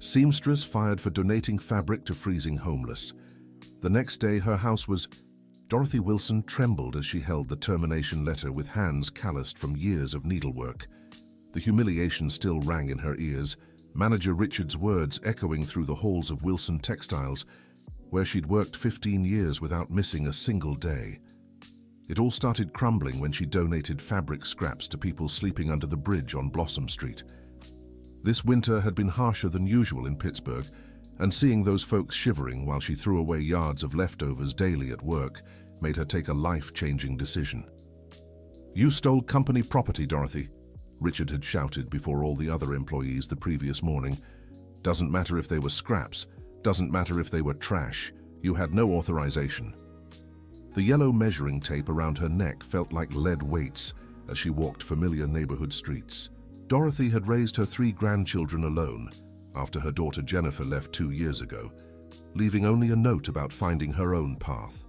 Seamstress fired for donating fabric to freezing homeless. The next day her house was... Dorothy Wilson trembled as she held the termination letter with hands calloused from years of needlework. The humiliation still rang in her ears, Manager Richard's words echoing through the halls of Wilson Textiles, where she'd worked 15 years without missing a single day. It all started crumbling when she donated fabric scraps to people sleeping under the bridge on Blossom Street. This winter had been harsher than usual in Pittsburgh, and seeing those folks shivering while she threw away yards of leftovers daily at work made her take a life-changing decision. "You stole company property, Dorothy," Richard had shouted before all the other employees the previous morning. "Doesn't matter if they were scraps, doesn't matter if they were trash, you had no authorization." The yellow measuring tape around her neck felt like lead weights as she walked familiar neighborhood streets. Dorothy had raised her 3 grandchildren alone after her daughter Jennifer left 2 years ago, leaving only a note about finding her own path.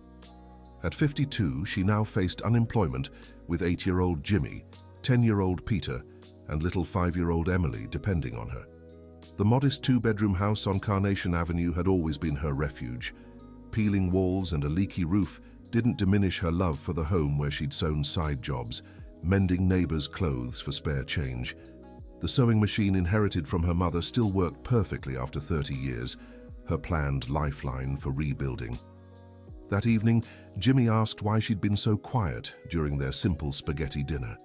At 52, she now faced unemployment with 8-year-old Jimmy, 10-year-old Peter, and little 5-year-old Emily depending on her. The modest 2-bedroom house on Carnation Avenue had always been her refuge. Peeling walls and a leaky roof didn't diminish her love for the home where she'd sewn side jobs, mending neighbors' clothes for spare change. The sewing machine inherited from her mother still worked perfectly after 30 years, her planned lifeline for rebuilding. That evening, Jimmy asked why she'd been so quiet during their simple spaghetti dinner.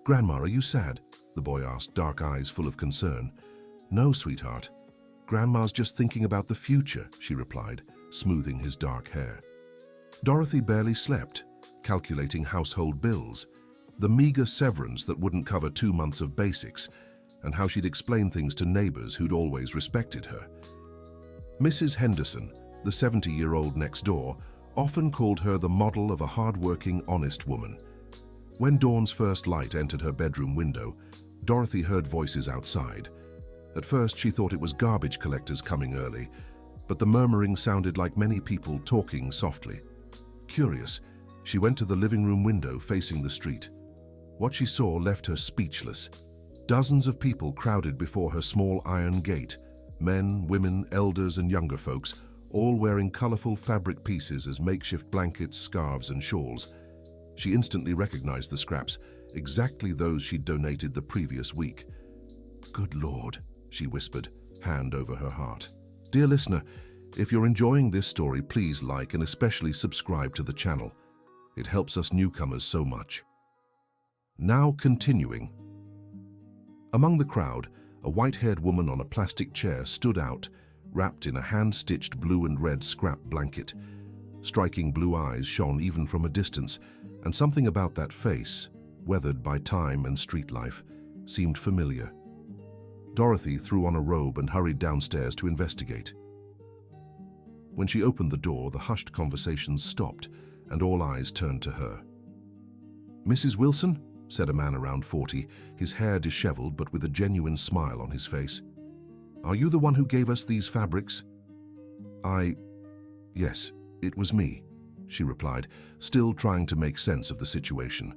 "Grandma, are you sad?" the boy asked, dark eyes full of concern. "No, sweetheart. Grandma's just thinking about the future," she replied, smoothing his dark hair. Dorothy barely slept, calculating household bills, the meager severance that wouldn't cover 2 months of basics, and how she'd explain things to neighbors who'd always respected her. Mrs. Henderson, the 70-year-old next door, often called her the model of a hard-working, honest woman. When dawn's first light entered her bedroom window, Dorothy heard voices outside. At first, she thought it was garbage collectors coming early, but the murmuring sounded like many people talking softly. Curious, she went to the living room window facing the street. What she saw left her speechless. Dozens of people crowded before her small iron gate, men, women, elders, and younger folks, all wearing colorful fabric pieces as makeshift blankets, scarves, and shawls. She instantly recognized the scraps, exactly those she'd donated the previous week. "Good Lord," she whispered, hand over her heart. Dear listener, if you're enjoying this story, please like and especially subscribe to the channel. It helps us newcomers so much. Now continuing. Among the crowd, a white-haired woman on a plastic chair stood out, wrapped in a hand-stitched blue and red scrap blanket. Striking blue eyes shone even from a distance, and something about that face, weathered by time and street life, seemed familiar. Dorothy threw on a robe and hurried downstairs to investigate. When she opened the door, the hushed conversations stopped, and all eyes turned to her. "Mrs. Wilson?" said a man around 40, his hair disheveled but with a genuine smile on his face. "Are you the one who gave us these fabrics?" Yes, it was me," she replied, still trying to make sense of the situation.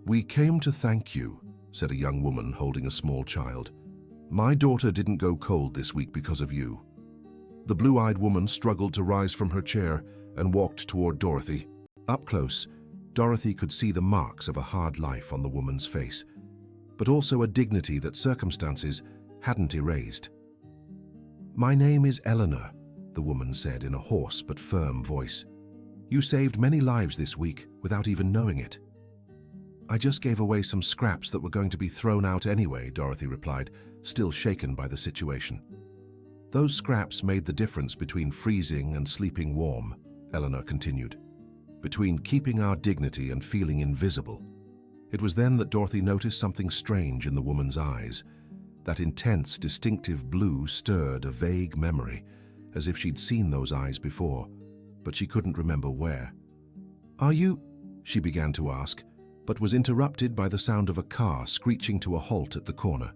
"We came to thank you," said a young woman holding a small child. "My daughter didn't go cold this week because of you." The blue-eyed woman struggled to rise from her chair and walked toward Dorothy. Up close, Dorothy could see the marks of a hard life on the woman's face, but also a dignity that circumstances hadn't erased. "My name is Eleanor," the woman said in a hoarse but firm voice. "You saved many lives this week without even knowing it." "I just gave away some scraps that were going to be thrown out anyway," Dorothy replied, still shaken by the situation. "Those scraps made the difference between freezing and sleeping warm," Eleanor continued, "between keeping our dignity and feeling invisible." It was then that Dorothy noticed something strange in the woman's eyes. That intense, distinctive blue stirred a vague memory, as if she'd seen those eyes before, but she couldn't remember where. "Are you?" she began to ask, but was interrupted by the sound of a car screeching to a halt at the corner.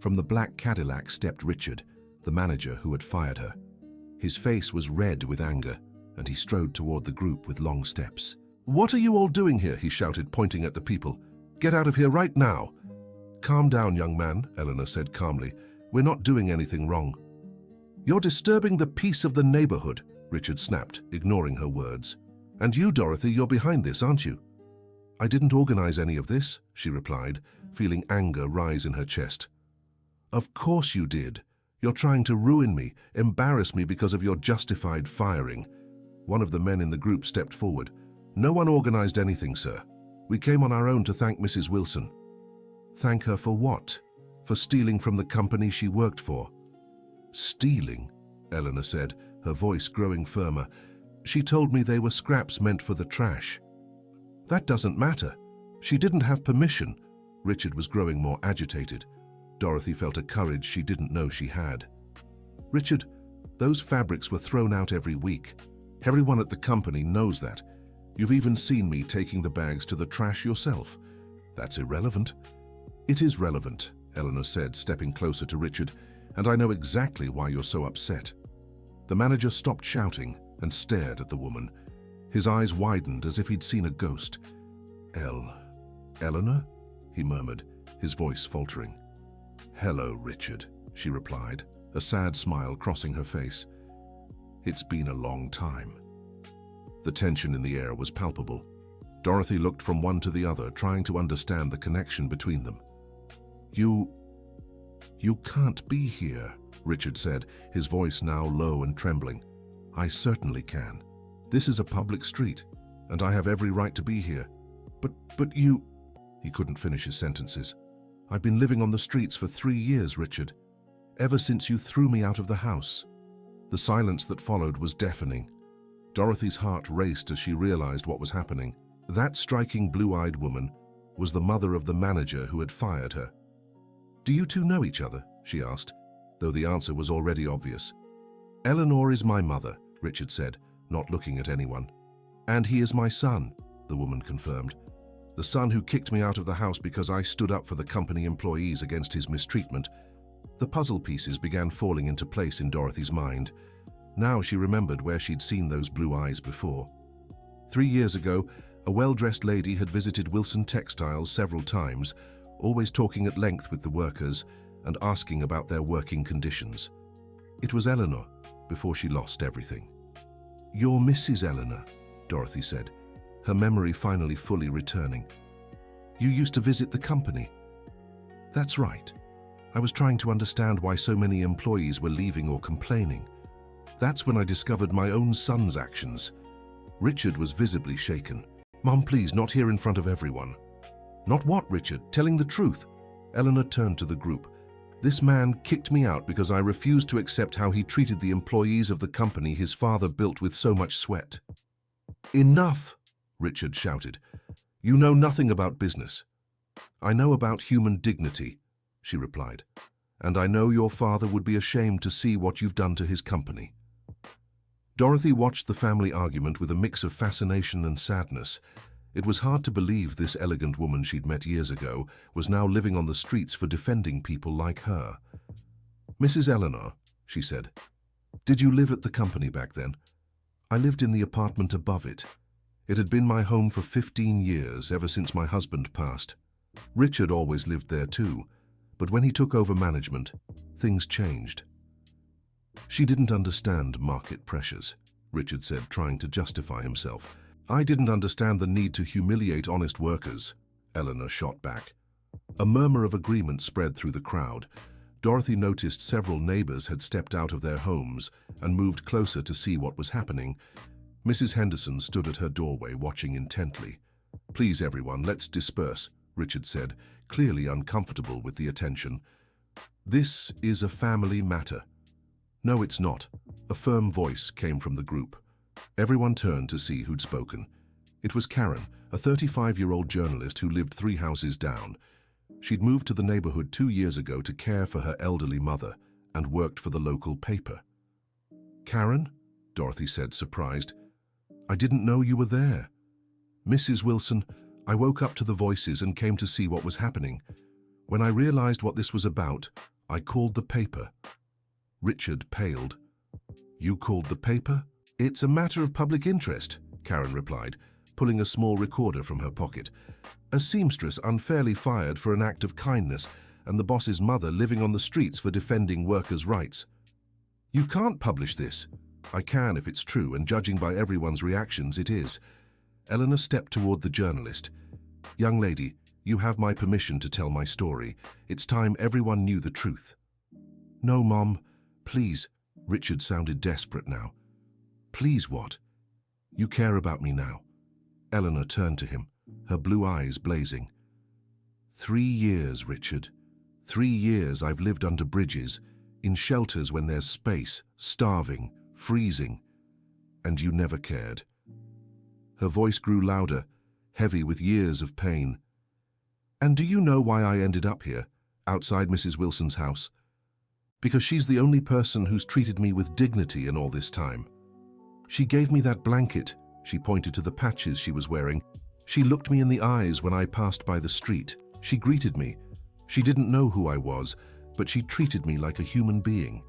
From the black Cadillac stepped Richard, the manager who had fired her. His face was red with anger, and he strode toward the group with long steps. "What are you all doing here?" he shouted, pointing at the people. "Get out of here right now!" "Calm down, young man," Eleanor said calmly. We're not doing anything wrong." "You're disturbing the peace of the neighborhood," Richard snapped, ignoring her words. "And you, Dorothy, you're behind this, aren't you?" "I didn't organize any of this," she replied, feeling anger rise in her chest. "Of course you did. You're trying to ruin me, embarrass me because of your justified firing." One of the men in the group stepped forward. "No one organized anything, sir. We came on our own to thank Mrs. Wilson." "Thank her for what? For stealing from the company she worked for?" "Stealing?" Eleanor said, her voice growing firmer. "She told me they were scraps meant for the trash." "That doesn't matter. She didn't have permission." Richard was growing more agitated. Dorothy felt a courage she didn't know she had. "Richard, those fabrics were thrown out every week. Everyone at the company knows that. You've even seen me taking the bags to the trash yourself. That's irrelevant." "It is relevant," Eleanor said, stepping closer to Richard, "and I know exactly why you're so upset." The manager stopped shouting and stared at the woman. His eyes widened as if he'd seen a ghost. Eleanor?" he murmured, his voice faltering. "Hello, Richard," she replied, a sad smile crossing her face. "It's been a long time." The tension in the air was palpable. Dorothy looked from one to the other, trying to understand the connection between them. You can't be here," Richard said, his voice now low and trembling. "I certainly can. This is a public street, and I have every right to be here. But you—" He couldn't finish his sentences. "I've been living on the streets for 3 years, Richard. Ever since you threw me out of the house." The silence that followed was deafening. Dorothy's heart raced as she realized what was happening. That striking blue-eyed woman was the mother of the manager who had fired her. "Do you two know each other?" she asked, though the answer was already obvious. "Eleanor is my mother," Richard said, not looking at anyone. "And he is my son," the woman confirmed. "The son who kicked me out of the house because I stood up for the company employees against his mistreatment." The puzzle pieces began falling into place in Dorothy's mind. Now she remembered where she'd seen those blue eyes before. 3 years ago, a well-dressed lady had visited Wilson Textiles several times, always talking at length with the workers and asking about their working conditions. It was Eleanor, before she lost everything. "You're Mrs. Eleanor," Dorothy said, her memory finally fully returning. "You used to visit the company." "That's right. I was trying to understand why so many employees were leaving or complaining. That's when I discovered my own son's actions." Richard was visibly shaken. "Mom, please, not here in front of everyone." "Not what, Richard? Telling the truth?" Eleanor turned to the group. "This man kicked me out because I refused to accept how he treated the employees of the company his father built with so much sweat." "Enough!" Richard shouted. "You know nothing about business." "I know about human dignity," she replied. "And I know your father would be ashamed to see what you've done to his company." Dorothy watched the family argument with a mix of fascination and sadness. It was hard to believe this elegant woman she'd met years ago was now living on the streets for defending people like her. "Mrs. Eleanor," she said, "did you live at the company back then?" "I lived in the apartment above it. It had been my home for 15 years, ever since my husband passed. Richard always lived there too, but when he took over management, things changed." "She didn't understand market pressures," Richard said, trying to justify himself. "I didn't understand the need to humiliate honest workers," Eleanor shot back. A murmur of agreement spread through the crowd. Dorothy noticed several neighbors had stepped out of their homes and moved closer to see what was happening. Mrs. Henderson stood at her doorway, watching intently. "Please, everyone, let's disperse," Richard said, clearly uncomfortable with the attention. "This is a family matter." "No, it's not." A firm voice came from the group. Everyone turned to see who'd spoken. It was Karen, a 35-year-old journalist who lived 3 houses down. She'd moved to the neighborhood 2 years ago to care for her elderly mother and worked for the local paper. "Karen?" Dorothy said, surprised. "I didn't know you were there." "Mrs. Wilson, I woke up to the voices and came to see what was happening. When I realized what this was about, I called the paper." Richard paled. "You called the paper?" "It's a matter of public interest," Karen replied, pulling a small recorder from her pocket. "A seamstress unfairly fired for an act of kindness. and the boss's mother living on the streets for defending workers' rights. You can't publish this. I can if it's true, and judging by everyone's reactions, it is. Eleanor stepped toward the journalist. Young lady, you have my permission to tell my story. It's time everyone knew the truth. No, Mom. Please. Richard sounded desperate now. Please what? You care about me now. Eleanor turned to him, her blue eyes blazing. 3 years, Richard. 3 years I've lived under bridges, in shelters when there's space, starving, freezing. And you never cared. Her voice grew louder, heavy with years of pain. And do you know why I ended up here, outside Mrs. Wilson's house? Because she's the only person who's treated me with dignity in all this time. She gave me that blanket. She pointed to the patches she was wearing. She looked me in the eyes when I passed by the street. She greeted me. She didn't know who I was, but she treated me like a human being.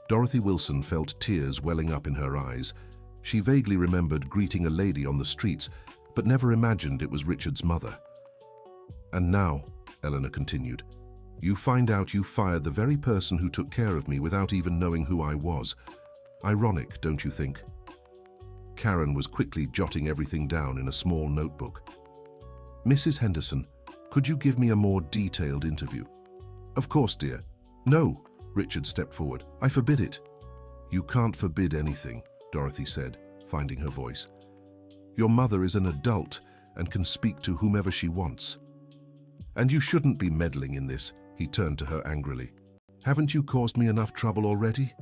Dorothy Wilson felt tears welling up in her eyes. She vaguely remembered greeting a lady on the streets, but never imagined it was Richard's mother. And now, Eleanor continued, you find out you fired the very person who took care of me without even knowing who I was. Ironic, don't you think? Karen was quickly jotting everything down in a small notebook. Mrs. Henderson, could you give me a more detailed interview? Of course, dear. No, Richard stepped forward. I forbid it. You can't forbid anything, Dorothy said, finding her voice. Your mother is an adult and can speak to whomever she wants. And you shouldn't be meddling in this, he turned to her angrily. Haven't you caused me enough trouble already?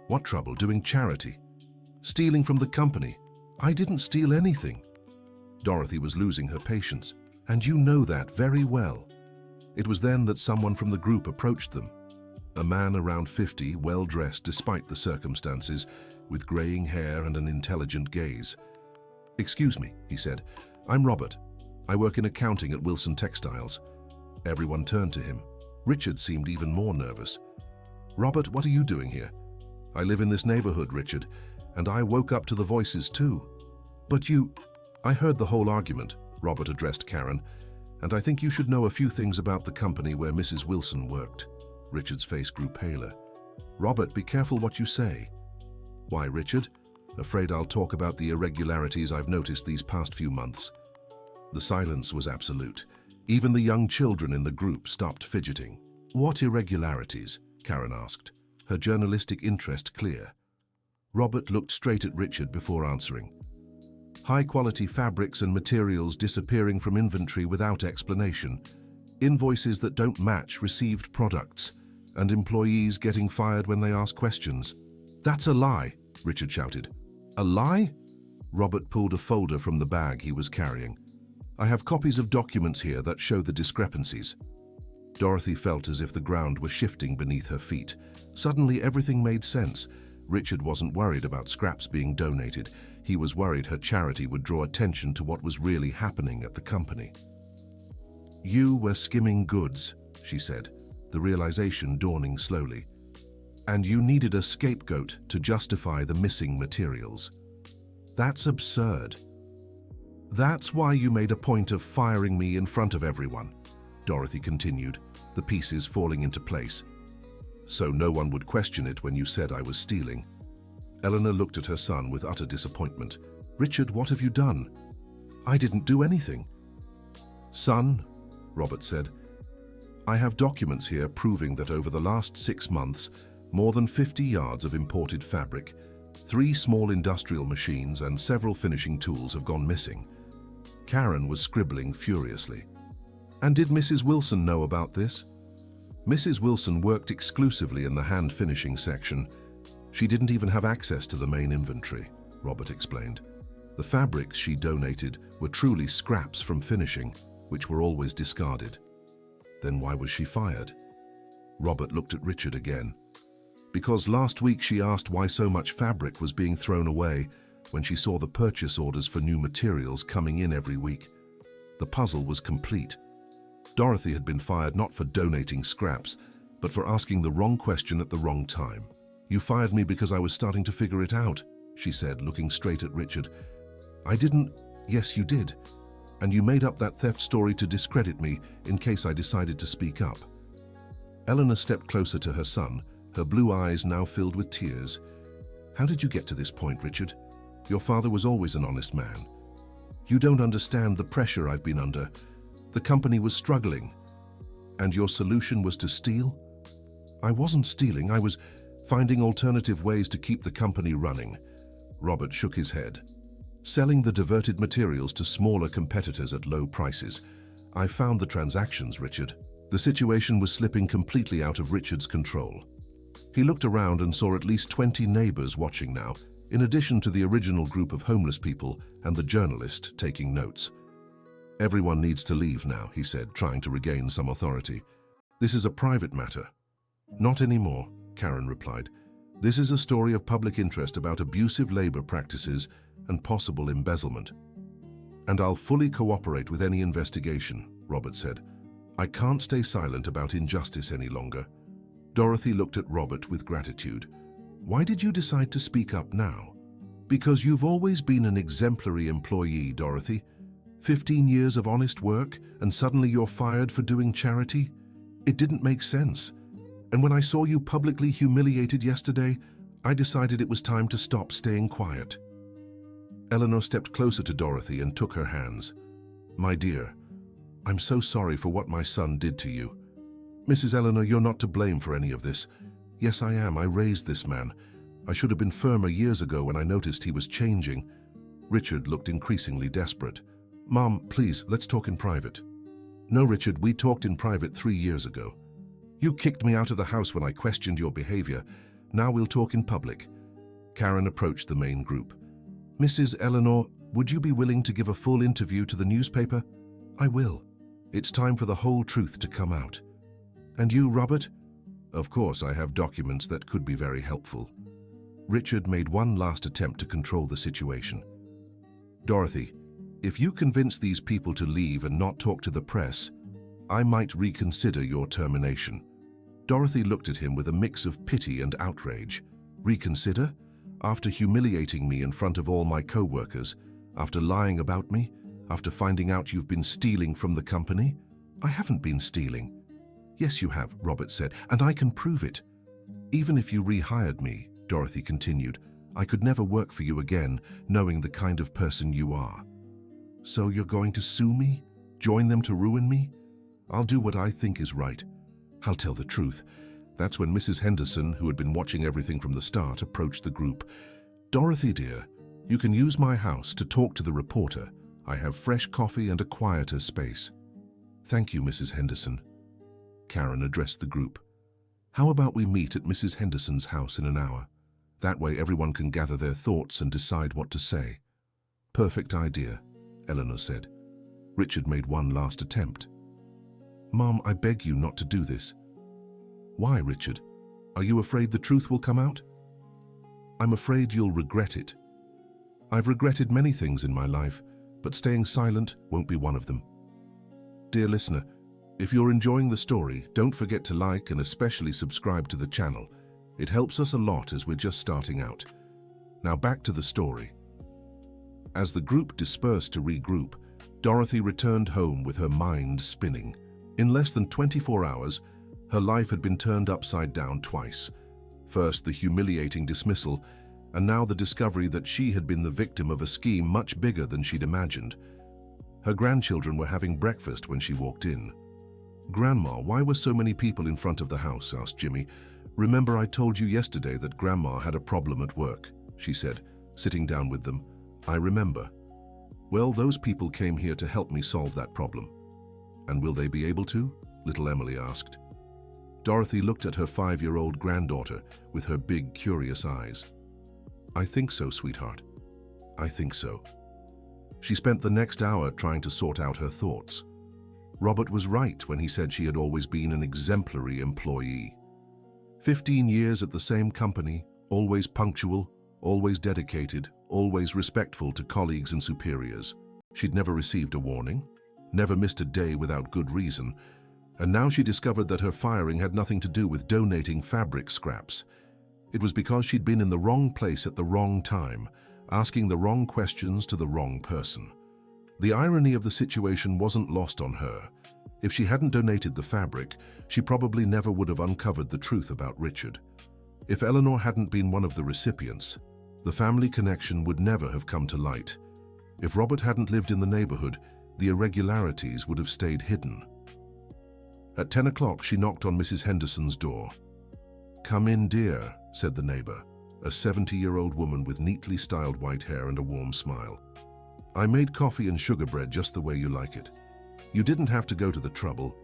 What trouble? Doing charity? Stealing from the company? I didn't steal anything. Dorothy was losing her patience, and you know that very well. It was then that someone from the group approached them. A man around 50, well-dressed despite the circumstances, with graying hair and an intelligent gaze. Excuse me, he said. I'm Robert. I work in accounting at Wilson Textiles. Everyone turned to him. Richard seemed even more nervous. Robert, what are you doing here? I live in this neighborhood, Richard, and I woke up to the voices too. But you... I heard the whole argument, Robert addressed Karen, and I think you should know a few things about the company where Mrs. Wilson worked. Richard's face grew paler. Robert, be careful what you say. Why, Richard? Afraid I'll talk about the irregularities I've noticed these past few months. The silence was absolute. Even the young children in the group stopped fidgeting. What irregularities? Karen asked, her journalistic interest clear. Robert looked straight at Richard before answering. High-quality fabrics and materials disappearing from inventory without explanation, invoices that don't match received products, and employees getting fired when they ask questions. That's a lie, Richard shouted. A lie? Robert pulled a folder from the bag he was carrying. I have copies of documents here that show the discrepancies. Dorothy felt as if the ground was shifting beneath her feet. Suddenly everything made sense. Richard wasn't worried about scraps being donated. He was worried her charity would draw attention to what was really happening at the company. You were skimming goods, she said, the realization dawning slowly. And you needed a scapegoat to justify the missing materials. That's absurd. That's why you made a point of firing me in front of everyone, Dorothy continued, the pieces falling into place. So no one would question it when you said I was stealing. Eleanor looked at her son with utter disappointment. Richard, what have you done? I didn't do anything. Son, Robert said, I have documents here proving that over the last 6 months, more than 50 yards of imported fabric, 3 small industrial machines and several finishing tools have gone missing. Karen was scribbling furiously. And did Mrs. Wilson know about this? Mrs. Wilson worked exclusively in the hand finishing section. She didn't even have access to the main inventory, Robert explained. The fabrics she donated were truly scraps from finishing, which were always discarded. Then why was she fired? Robert looked at Richard again. Because last week she asked why so much fabric was being thrown away when she saw the purchase orders for new materials coming in every week. The puzzle was complete. Dorothy had been fired not for donating scraps, but for asking the wrong question at the wrong time. You fired me because I was starting to figure it out, she said, looking straight at Richard. I didn't. Yes, you did. And you made up that theft story to discredit me in case I decided to speak up. Eleanor stepped closer to her son, her blue eyes now filled with tears. How did you get to this point, Richard? Your father was always an honest man. You don't understand the pressure I've been under. The company was struggling. And your solution was to steal? I wasn't stealing, I was finding alternative ways to keep the company running. Robert shook his head. Selling the diverted materials to smaller competitors at low prices. I found the transactions, Richard. The situation was slipping completely out of Richard's control. He looked around and saw at least 20 neighbors watching now, in addition to the original group of homeless people and the journalist taking notes. Everyone needs to leave now, he said, trying to regain some authority. This is a private matter. Not anymore, Karen replied. This is a story of public interest about abusive labor practices and possible embezzlement. And I'll fully cooperate with any investigation, Robert said. I can't stay silent about injustice any longer. Dorothy looked at Robert with gratitude. Why did you decide to speak up now? Because you've always been an exemplary employee, Dorothy. 15 years of honest work, and suddenly you're fired for doing charity? It didn't make sense. And when I saw you publicly humiliated yesterday, I decided it was time to stop staying quiet. Eleanor stepped closer to Dorothy and took her hands. My dear, I'm so sorry for what my son did to you. Mrs. Eleanor, you're not to blame for any of this. Yes, I am. I raised this man. I should have been firmer years ago when I noticed he was changing. Richard looked increasingly desperate. Mom, please, let's talk in private. No, Richard, we talked in private 3 years ago. You kicked me out of the house when I questioned your behavior. Now we'll talk in public. Karen approached the main group. Mrs. Eleanor, would you be willing to give a full interview to the newspaper? I will. It's time for the whole truth to come out. And you, Robert? Of course, I have documents that could be very helpful. Richard made one last attempt to control the situation. Dorothy, if you convince these people to leave and not talk to the press, I might reconsider your termination. Dorothy looked at him with a mix of pity and outrage. Reconsider? After humiliating me in front of all my co-workers, after lying about me, after finding out you've been stealing from the company? I haven't been stealing. Yes, you have, Robert said, and I can prove it. Even if you rehired me, Dorothy continued, I could never work for you again, knowing the kind of person you are. So you're going to sue me? Join them to ruin me? I'll do what I think is right. I'll tell the truth. That's when Mrs. Henderson, who had been watching everything from the start, approached the group. Dorothy, dear, you can use my house to talk to the reporter. I have fresh coffee and a quieter space. Thank you, Mrs. Henderson. Karen addressed the group. How about we meet at Mrs. Henderson's house in an hour? That way everyone can gather their thoughts and decide what to say. Perfect idea, Eleanor said. Richard made one last attempt. Mom, I beg you not to do this. Why, Richard? Are you afraid the truth will come out? I'm afraid you'll regret it. I've regretted many things in my life, but staying silent won't be one of them. Dear listener, if you're enjoying the story, don't forget to like and especially subscribe to the channel. It helps us a lot as we're just starting out. Now back to the story. As the group dispersed to regroup, Dorothy returned home with her mind spinning. In less than 24 hours, her life had been turned upside down twice. First, the humiliating dismissal, and now the discovery that she had been the victim of a scheme much bigger than she'd imagined. Her grandchildren were having breakfast when she walked in. Grandma, why were so many people in front of the house? Asked Jimmy. Remember I told you yesterday that Grandma had a problem at work, she said, sitting down with them. I remember. Well, those people came here to help me solve that problem. And will they be able to? Little Emily asked. Dorothy looked at her 5-year-old granddaughter with her big, curious eyes. I think so, sweetheart. I think so. She spent the next hour trying to sort out her thoughts. Robert was right when he said she had always been an exemplary employee. 15 years at the same company, always punctual, always dedicated, always respectful to colleagues and superiors. She'd never received a warning, never missed a day without good reason, and now she discovered that her firing had nothing to do with donating fabric scraps. It was because she'd been in the wrong place at the wrong time, asking the wrong questions to the wrong person. The irony of the situation wasn't lost on her. If she hadn't donated the fabric, she probably never would have uncovered the truth about Richard. If Eleanor hadn't been one of the recipients, the family connection would never have come to light. If Robert hadn't lived in the neighborhood, the irregularities would have stayed hidden. At 10 o'clock, she knocked on Mrs. Henderson's door. "Come in, dear," said the neighbor, a 70-year-old woman with neatly styled white hair and a warm smile. "I made coffee and sugar bread just the way you like it. You didn't have to go to the trouble."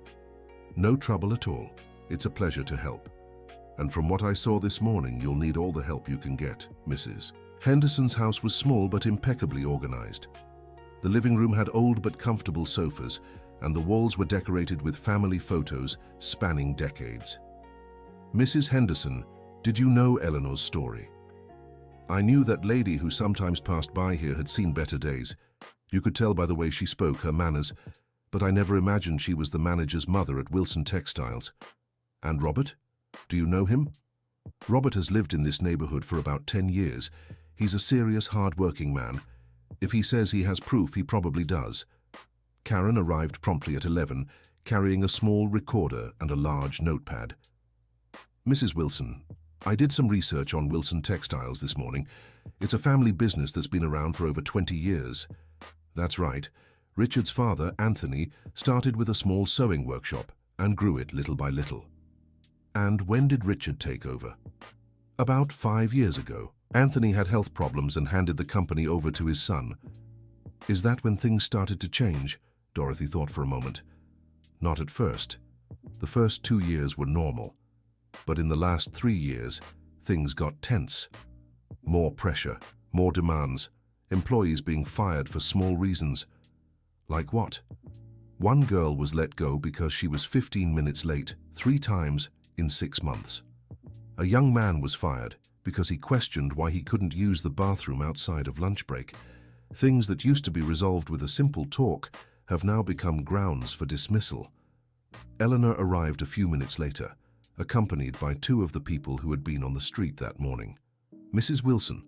"No trouble at all. It's a pleasure to help. And from what I saw this morning, you'll need all the help you can get, Mrs." Henderson's house was small but impeccably organized. The living room had old but comfortable sofas, and the walls were decorated with family photos spanning decades. "Mrs. Henderson, did you know Eleanor's story?" "I knew that lady who sometimes passed by here had seen better days. You could tell by the way she spoke, her manners, but I never imagined she was the manager's mother at Wilson Textiles." "And Robert? Do you know him?" "Robert has lived in this neighborhood for about 10 years. He's a serious, hard-working man. If he says he has proof, he probably does." Karen arrived promptly at 11, carrying a small recorder and a large notepad. "Mrs. Wilson, I did some research on Wilson Textiles this morning. It's a family business that's been around for over 20 years. That's right. Richard's father, Anthony, started with a small sewing workshop and grew it little by little." "And when did Richard take over?" "About 5 years ago. Anthony had health problems and handed the company over to his son." "Is that when things started to change?" Dorothy thought for a moment. "Not at first. The first 2 years were normal. But in the last 3 years, things got tense. More pressure, more demands, employees being fired for small reasons." "Like what?" "One girl was let go because she was 15 minutes late, 3 times in 6 months. A young man was fired because he questioned why he couldn't use the bathroom outside of lunch break. Things that used to be resolved with a simple talk have now become grounds for dismissal." Eleanor arrived a few minutes later, accompanied by 2 of the people who had been on the street that morning. "Mrs. Wilson,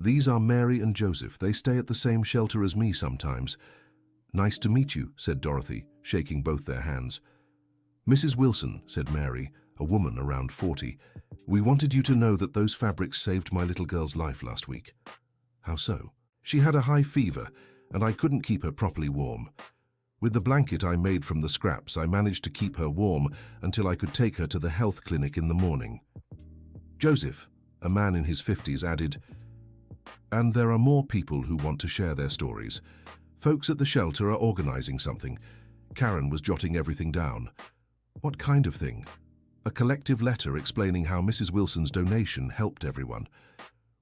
these are Mary and Joseph. They stay at the same shelter as me sometimes." "Nice to meet you," said Dorothy, shaking both their hands. "Mrs. Wilson," said Mary, a woman around 40, "we wanted you to know that those fabrics saved my little girl's life last week." "How so?" "She had a high fever, and I couldn't keep her properly warm. With the blanket I made from the scraps, I managed to keep her warm until I could take her to the health clinic in the morning." Joseph, a man in his 50s, added, "And there are more people who want to share their stories. Folks at the shelter are organizing something." Karen was jotting everything down. "What kind of thing?" "A collective letter explaining how Mrs. Wilson's donation helped everyone."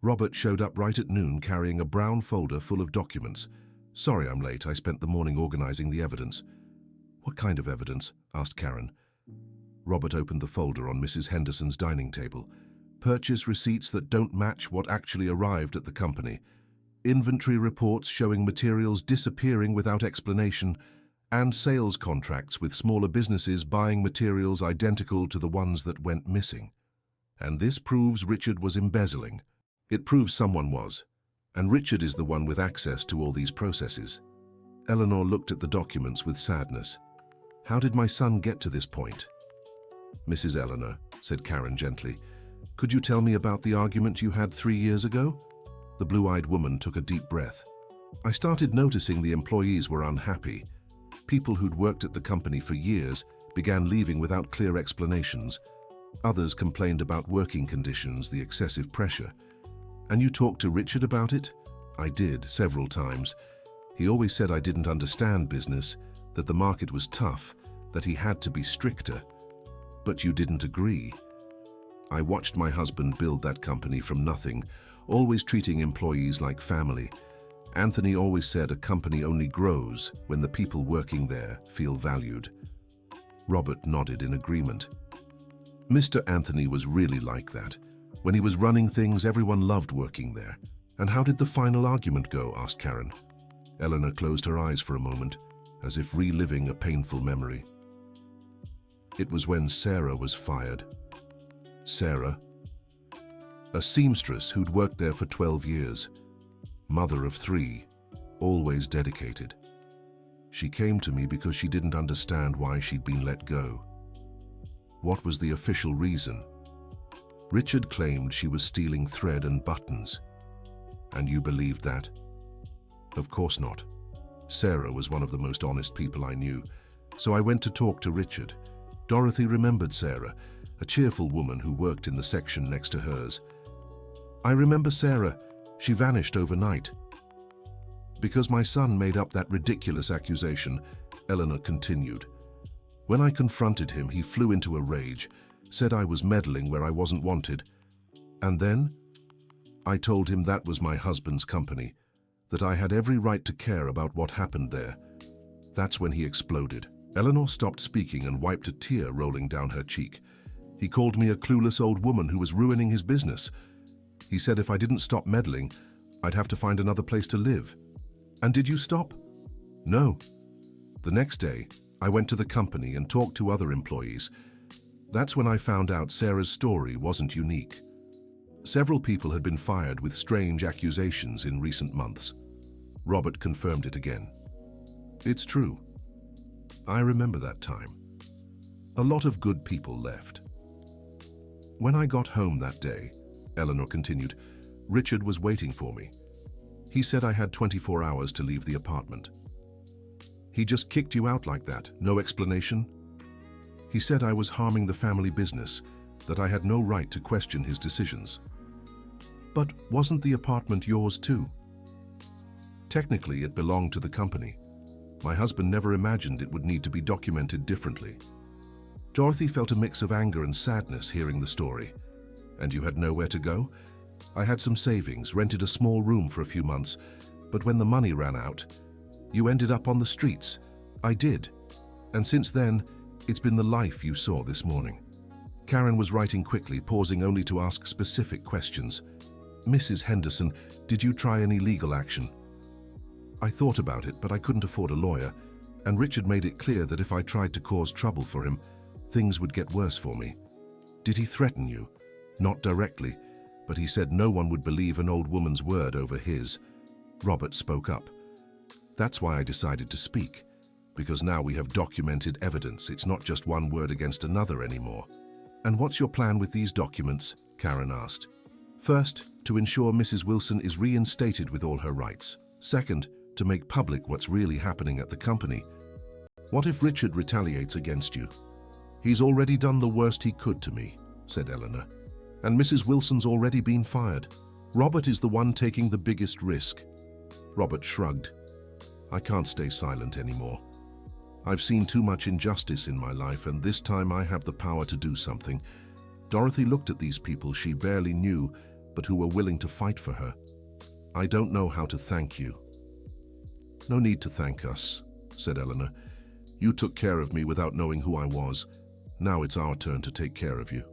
Robert showed up right at noon carrying a brown folder full of documents. "Sorry I'm late. I spent the morning organizing the evidence." "What kind of evidence?" asked Karen. Robert opened the folder on Mrs. Henderson's dining table. "Purchase receipts that don't match what actually arrived at the company. Inventory reports showing materials disappearing without explanation, and sales contracts with smaller businesses buying materials identical to the ones that went missing. And this proves Richard was embezzling. It proves someone was. And Richard is the one with access to all these processes." Eleanor looked at the documents with sadness. "How did my son get to this point?" "Mrs. Eleanor," said Karen gently, "could you tell me about the argument you had 3 years ago?" The blue-eyed woman took a deep breath. "I started noticing the employees were unhappy. People who'd worked at the company for years began leaving without clear explanations. Others complained about working conditions, the excessive pressure. And you talked to Richard about it?" "I did, several times. He always said I didn't understand business, that the market was tough, that he had to be stricter." "But you didn't agree." "I watched my husband build that company from nothing, always treating employees like family. Anthony always said a company only grows when the people working there feel valued." Robert nodded in agreement. "Mr. Anthony was really like that. When he was running things, everyone loved working there." "And how did the final argument go?" asked Karen. Eleanor closed her eyes for a moment, as if reliving a painful memory. "It was when Sarah was fired." "Sarah?" "A seamstress who'd worked there for 12 years. Mother of 3, always dedicated. She came to me because she didn't understand why she'd been let go. What was the official reason? Richard claimed she was stealing thread and buttons. And you believed that? Of course not. Sarah was one of the most honest people I knew, so I went to talk to Richard. Dorothy remembered Sarah, a cheerful woman who worked in the section next to hers. I remember Sarah. She vanished overnight. Because my son made up that ridiculous accusation, Eleanor continued. When I confronted him, he flew into a rage, said I was meddling where I wasn't wanted. And then I told him that was my husband's company, that I had every right to care about what happened there. That's when he exploded. Eleanor stopped speaking and wiped a tear rolling down her cheek. He called me a clueless old woman who was ruining his business. He said if I didn't stop meddling, I'd have to find another place to live. And did you stop? No. The next day, I went to the company and talked to other employees. That's when I found out Sarah's story wasn't unique. Several people had been fired with strange accusations in recent months. Robert confirmed it again. It's true. I remember that time. A lot of good people left. When I got home that day, Eleanor continued, Richard was waiting for me. He said I had 24 hours to leave the apartment. He just kicked you out like that, no explanation? He said I was harming the family business, that I had no right to question his decisions. But wasn't the apartment yours too? Technically, it belonged to the company. My husband never imagined it would need to be documented differently. Dorothy felt a mix of anger and sadness hearing the story. And you had nowhere to go? I had some savings, rented a small room for a few months, but when the money ran out, you ended up on the streets. I did. And since then, it's been the life you saw this morning. Karen was writing quickly, pausing only to ask specific questions. Mrs. Henderson, did you try any legal action? I thought about it, but I couldn't afford a lawyer, and Richard made it clear that if I tried to cause trouble for him, things would get worse for me. Did he threaten you? Not directly, but he said no one would believe an old woman's word over his. Robert spoke up. That's why I decided to speak, because now we have documented evidence. It's not just one word against another anymore. And what's your plan with these documents? Karen asked. First, to ensure Mrs. Wilson is reinstated with all her rights. Second, to make public what's really happening at the company. What if Richard retaliates against you? He's already done the worst he could to me, said Eleanor. And Mrs. Wilson's already been fired. Robert is the one taking the biggest risk. Robert shrugged. I can't stay silent anymore. I've seen too much injustice in my life, and this time I have the power to do something. Dorothy looked at these people she barely knew, but who were willing to fight for her. I don't know how to thank you. No need to thank us, said Eleanor. You took care of me without knowing who I was. Now it's our turn to take care of you.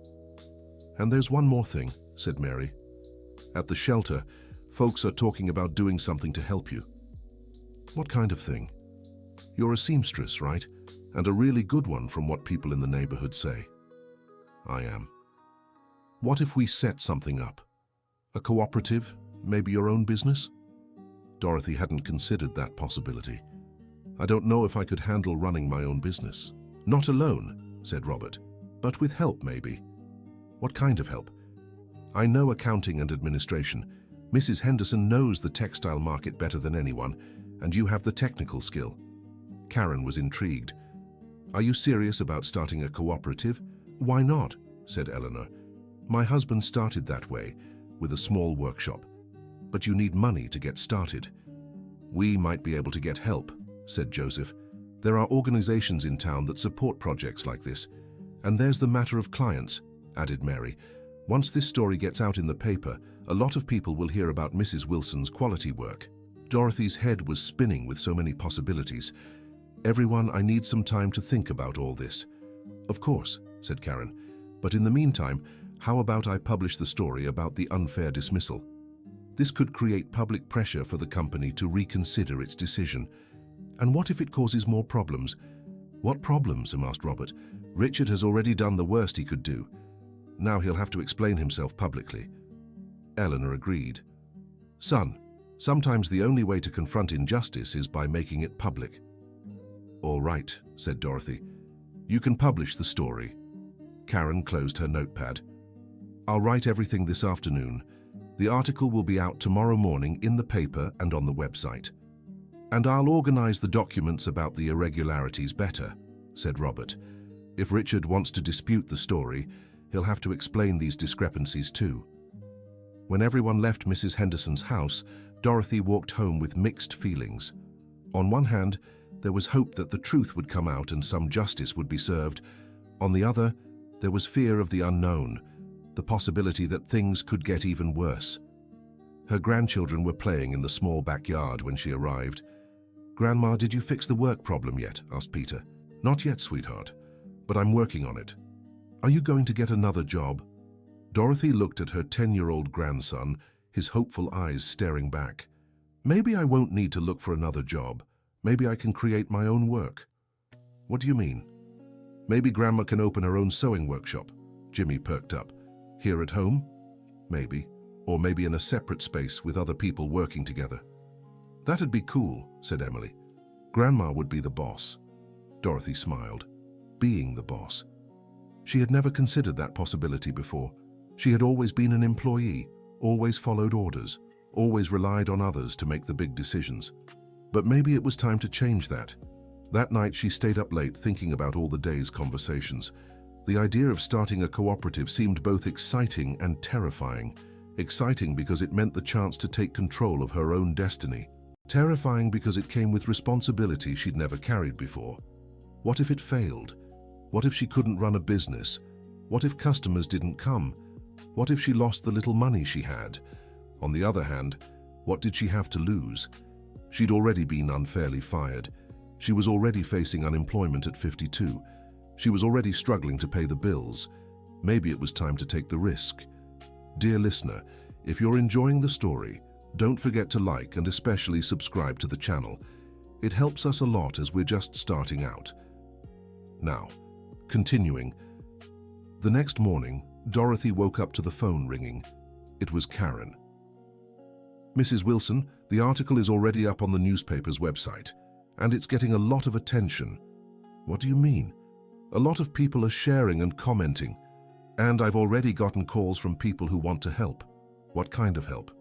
And there's one more thing, said Mary. At the shelter, folks are talking about doing something to help you. What kind of thing? You're a seamstress, right? And a really good one from what people in the neighborhood say. I am. What if we set something up? A cooperative? Maybe your own business? Dorothy hadn't considered that possibility. I don't know if I could handle running my own business. Not alone, said Robert, but with help maybe. What kind of help? I know accounting and administration. Mrs. Henderson knows the textile market better than anyone, and you have the technical skill. Karen was intrigued. Are you serious about starting a cooperative? Why not? Said Eleanor. My husband started that way, with a small workshop. But you need money to get started. We might be able to get help, said Joseph. There are organizations in town that support projects like this. And there's the matter of clients, added Mary. Once this story gets out in the paper, a lot of people will hear about Mrs. Wilson's quality work. Dorothy's head was spinning with so many possibilities. Everyone, I need some time to think about all this. Of course, said Karen. But in the meantime, how about I publish the story about the unfair dismissal? This could create public pressure for the company to reconsider its decision. And what if it causes more problems? What problems? Asked Robert. Richard has already done the worst he could do. Now he'll have to explain himself publicly. Eleanor agreed. Son, sometimes the only way to confront injustice is by making it public. "All right," said Dorothy. "You can publish the story." Karen closed her notepad. "I'll write everything this afternoon. The article will be out tomorrow morning in the paper and on the website. And I'll organize the documents about the irregularities better," said Robert. "If Richard wants to dispute the story, he'll have to explain these discrepancies too." When everyone left Mrs. Henderson's house, Dorothy walked home with mixed feelings. On one hand, there was hope that the truth would come out and some justice would be served. On the other, there was fear of the unknown, the possibility that things could get even worse. Her grandchildren were playing in the small backyard when she arrived. "Grandma, did you fix the work problem yet?" asked Peter. "Not yet, sweetheart, but I'm working on it." "Are you going to get another job?" Dorothy looked at her 10-year-old grandson, his hopeful eyes staring back. "Maybe I won't need to look for another job. Maybe I can create my own work." "What do you mean?" "Maybe Grandma can open her own sewing workshop." Jimmy perked up. "Here at home?" "Maybe. Or maybe in a separate space with other people working together." "That'd be cool," said Emily. "Grandma would be the boss." Dorothy smiled. Being the boss. She had never considered that possibility before. She had always been an employee, always followed orders, always relied on others to make the big decisions. But maybe it was time to change that. That night she stayed up late thinking about all the day's conversations. The idea of starting a cooperative seemed both exciting and terrifying. Exciting because it meant the chance to take control of her own destiny. Terrifying because it came with responsibility she'd never carried before. What if it failed? What if she couldn't run a business? What if customers didn't come? What if she lost the little money she had? On the other hand, what did she have to lose? She'd already been unfairly fired. She was already facing unemployment at 52. She was already struggling to pay the bills. Maybe it was time to take the risk. Dear listener, if you're enjoying the story, don't forget to like and especially subscribe to the channel. It helps us a lot as we're just starting out. Now, continuing. The next morning, Dorothy woke up to the phone ringing. It was Karen. "Mrs. Wilson, the article is already up on the newspaper's website, and it's getting a lot of attention." "What do you mean?" "A lot of people are sharing and commenting, and I've already gotten calls from people who want to help." "What kind of help?"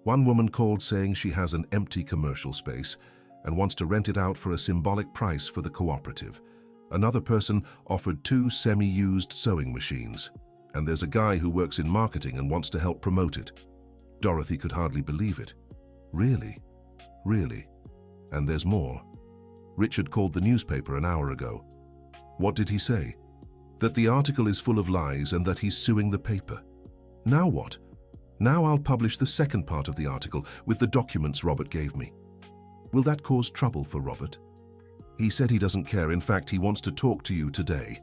"One woman called saying she has an empty commercial space and wants to rent it out for a symbolic price for the cooperative. Another person offered 2 semi-used sewing machines, and there's a guy who works in marketing and wants to help promote it." Dorothy could hardly believe it. Really? Really? And there's more. Richard called the newspaper an hour ago. What did he say? That the article is full of lies and that he's suing the paper. Now what? Now I'll publish the second part of the article with the documents Robert gave me. Will that cause trouble for Robert? He said he doesn't care. In fact, he wants to talk to you today.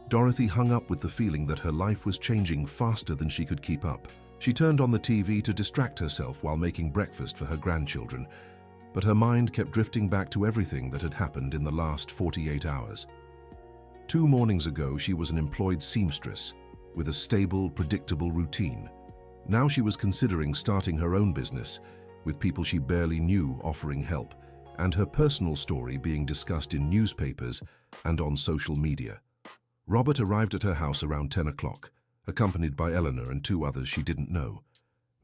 Dorothy hung up with the feeling that her life was changing faster than she could keep up. She turned on the TV to distract herself while making breakfast for her grandchildren, but her mind kept drifting back to everything that had happened in the last 48 hours. 2 mornings ago, she was an employed seamstress with a stable, predictable routine. Now she was considering starting her own business, with people she barely knew offering help, and her personal story being discussed in newspapers and on social media. Robert arrived at her house around 10 o'clock, accompanied by Eleanor and 2 others she didn't know.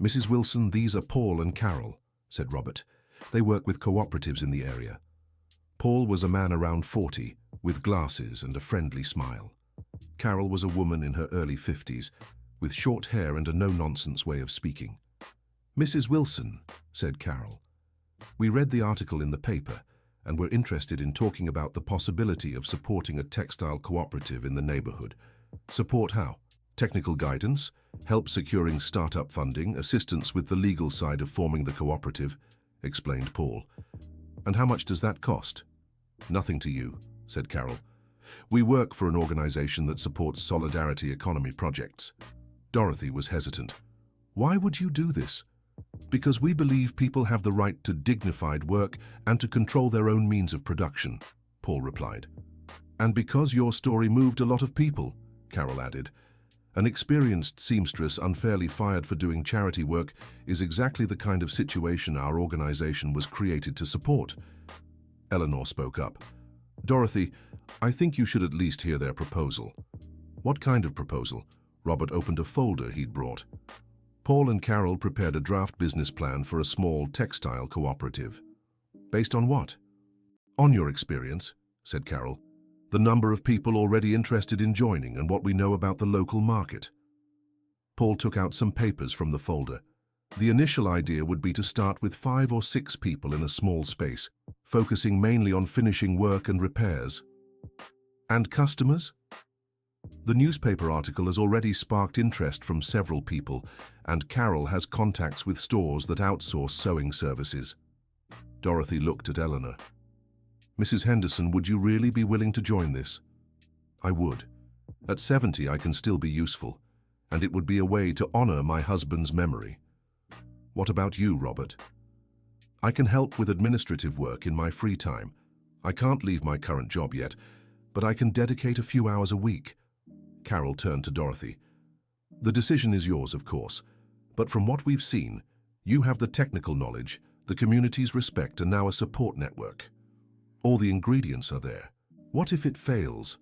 "Mrs. Wilson, these are Paul and Carol," said Robert. "They work with cooperatives in the area." Paul was a man around 40, with glasses and a friendly smile. Carol was a woman in her early 50s, with short hair and a no-nonsense way of speaking. "Mrs. Wilson," said Carol, "we read the article in the paper, and we're interested in talking about the possibility of supporting a textile cooperative in the neighborhood. Support how? Technical guidance, help securing startup funding, assistance with the legal side of forming the cooperative," explained Paul. "And how much does that cost?" "Nothing to you," said Carol. "We work for an organization that supports solidarity economy projects." Dorothy was hesitant. "Why would you do this?" "Because we believe people have the right to dignified work and to control their own means of production," Paul replied. "And because your story moved a lot of people," Carol added. "An experienced seamstress unfairly fired for doing charity work is exactly the kind of situation our organization was created to support." Eleanor spoke up. Dorothy, I think you should at least hear their proposal. What kind of proposal? Robert opened a folder he'd brought. Paul and Carol prepared a draft business plan for a small textile cooperative. Based on what? On your experience, said Carol. The number of people already interested in joining and what we know about the local market. Paul took out some papers from the folder. The initial idea would be to start with 5 or 6 people in a small space, focusing mainly on finishing work and repairs. And customers? The newspaper article has already sparked interest from several people, and Carol has contacts with stores that outsource sewing services. Dorothy looked at Eleanor. Mrs. Henderson, would you really be willing to join this? I would. At 70, I can still be useful, and it would be a way to honor my husband's memory. What about you, Robert? I can help with administrative work in my free time. I can't leave my current job yet, but I can dedicate a few hours a week. Carol turned to Dorothy. The decision is yours, of course, but from what we've seen, you have the technical knowledge, the community's respect, and now a support network. All the ingredients are there. What if it fails?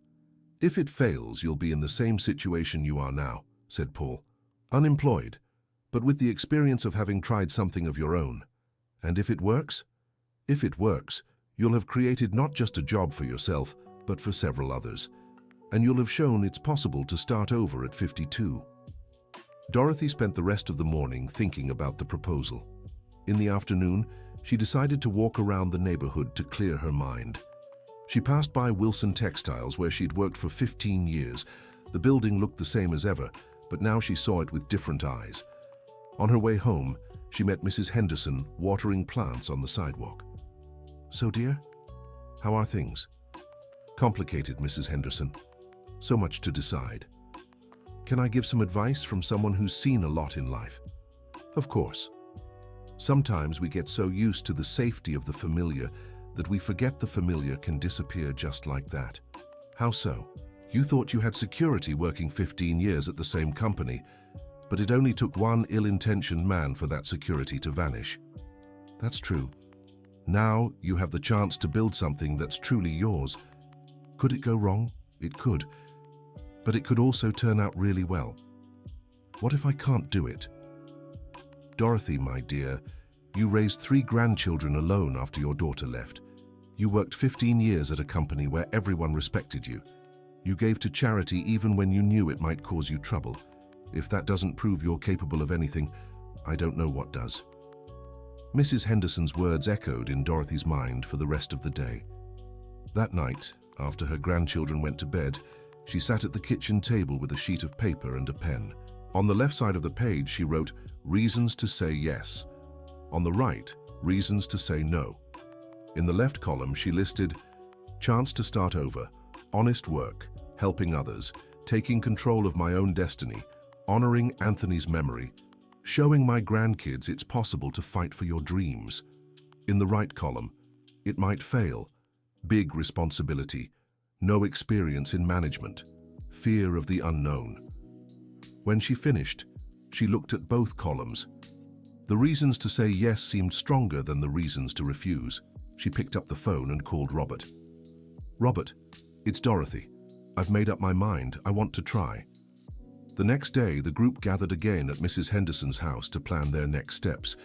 If it fails, you'll be in the same situation you are now, said Paul. Unemployed, but with the experience of having tried something of your own. And if it works? If it works, you'll have created not just a job for yourself, but for several others. And you'll have shown it's possible to start over at 52. Dorothy spent the rest of the morning thinking about the proposal. In the afternoon, she decided to walk around the neighborhood to clear her mind. She passed by Wilson Textiles, where she'd worked for 15 years. The building looked the same as ever, but now she saw it with different eyes. On her way home, she met Mrs. Henderson watering plants on the sidewalk. So, dear, how are things? Complicated, Mrs. Henderson. So much to decide. Can I give some advice from someone who's seen a lot in life? Of course. Sometimes we get so used to the safety of the familiar that we forget the familiar can disappear just like that. How so? You thought you had security working 15 years at the same company, but it only took one ill-intentioned man for that security to vanish. That's true. Now you have the chance to build something that's truly yours. Could it go wrong? It could. But it could also turn out really well. What if I can't do it? Dorothy, my dear, you raised 3 grandchildren alone after your daughter left. You worked 15 years at a company where everyone respected you. You gave to charity even when you knew it might cause you trouble. If that doesn't prove you're capable of anything, I don't know what does. Mrs. Henderson's words echoed in Dorothy's mind for the rest of the day. That night, after her grandchildren went to bed, she sat at the kitchen table with a sheet of paper and a pen. On the left side of the page, she wrote, "Reasons to say yes." On the right, "Reasons to say no." In the left column, she listed, "Chance to start over, honest work, helping others, taking control of my own destiny, honoring Anthony's memory, showing my grandkids it's possible to fight for your dreams." In the right column, "It might fail, big responsibility, no experience in management, fear of the unknown." When she finished, she looked at both columns. The reasons to say yes seemed stronger than the reasons to refuse. She picked up the phone and called Robert. "Robert, it's Dorothy. I've made up my mind. I want to try." The next day, the group gathered again at Mrs. Henderson's house to plan their next steps.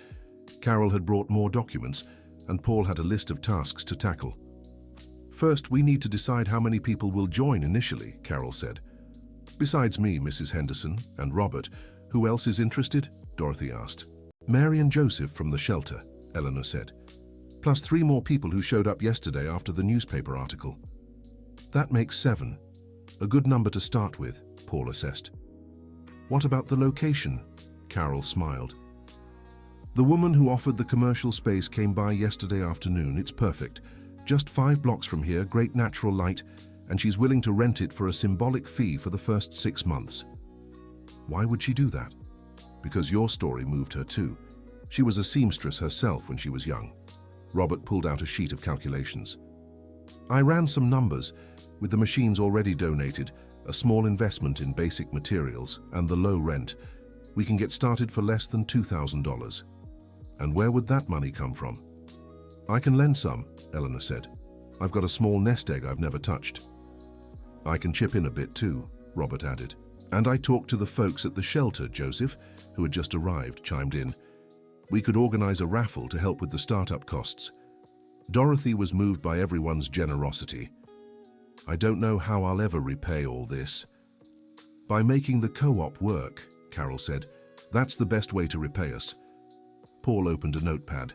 Carol had brought more documents, and Paul had a list of tasks to tackle. "First, we need to decide how many people will join initially," Carol said. "Besides me, Mrs. Henderson, and Robert, who else is interested?" Dorothy asked. "Mary and Joseph from the shelter," Eleanor said. "Plus 3 more people who showed up yesterday after the newspaper article." "That makes 7. A good number to start with," Paul assessed. "What about the location?" Carol smiled. "The woman who offered the commercial space came by yesterday afternoon. It's perfect. Just 5 blocks from here, great natural light, and she's willing to rent it for a symbolic fee for the first 6 months. Why would she do that? Because your story moved her too. She was a seamstress herself when she was young. Robert pulled out a sheet of calculations. "I ran some numbers. With the machines already donated, a small investment in basic materials, and the low rent, we can get started for less than $2,000. And where would that money come from?" "I can lend some," Eleanor said. I've got a small nest egg I've never touched. I can chip in a bit too, Robert added. And I talked to the folks at the shelter, Joseph, who had just arrived, chimed in. We could organize a raffle to help with the startup costs. Dorothy was moved by everyone's generosity. I don't know how I'll ever repay all this. By making the co-op work, Carol said. That's the best way to repay us. Paul opened a notepad.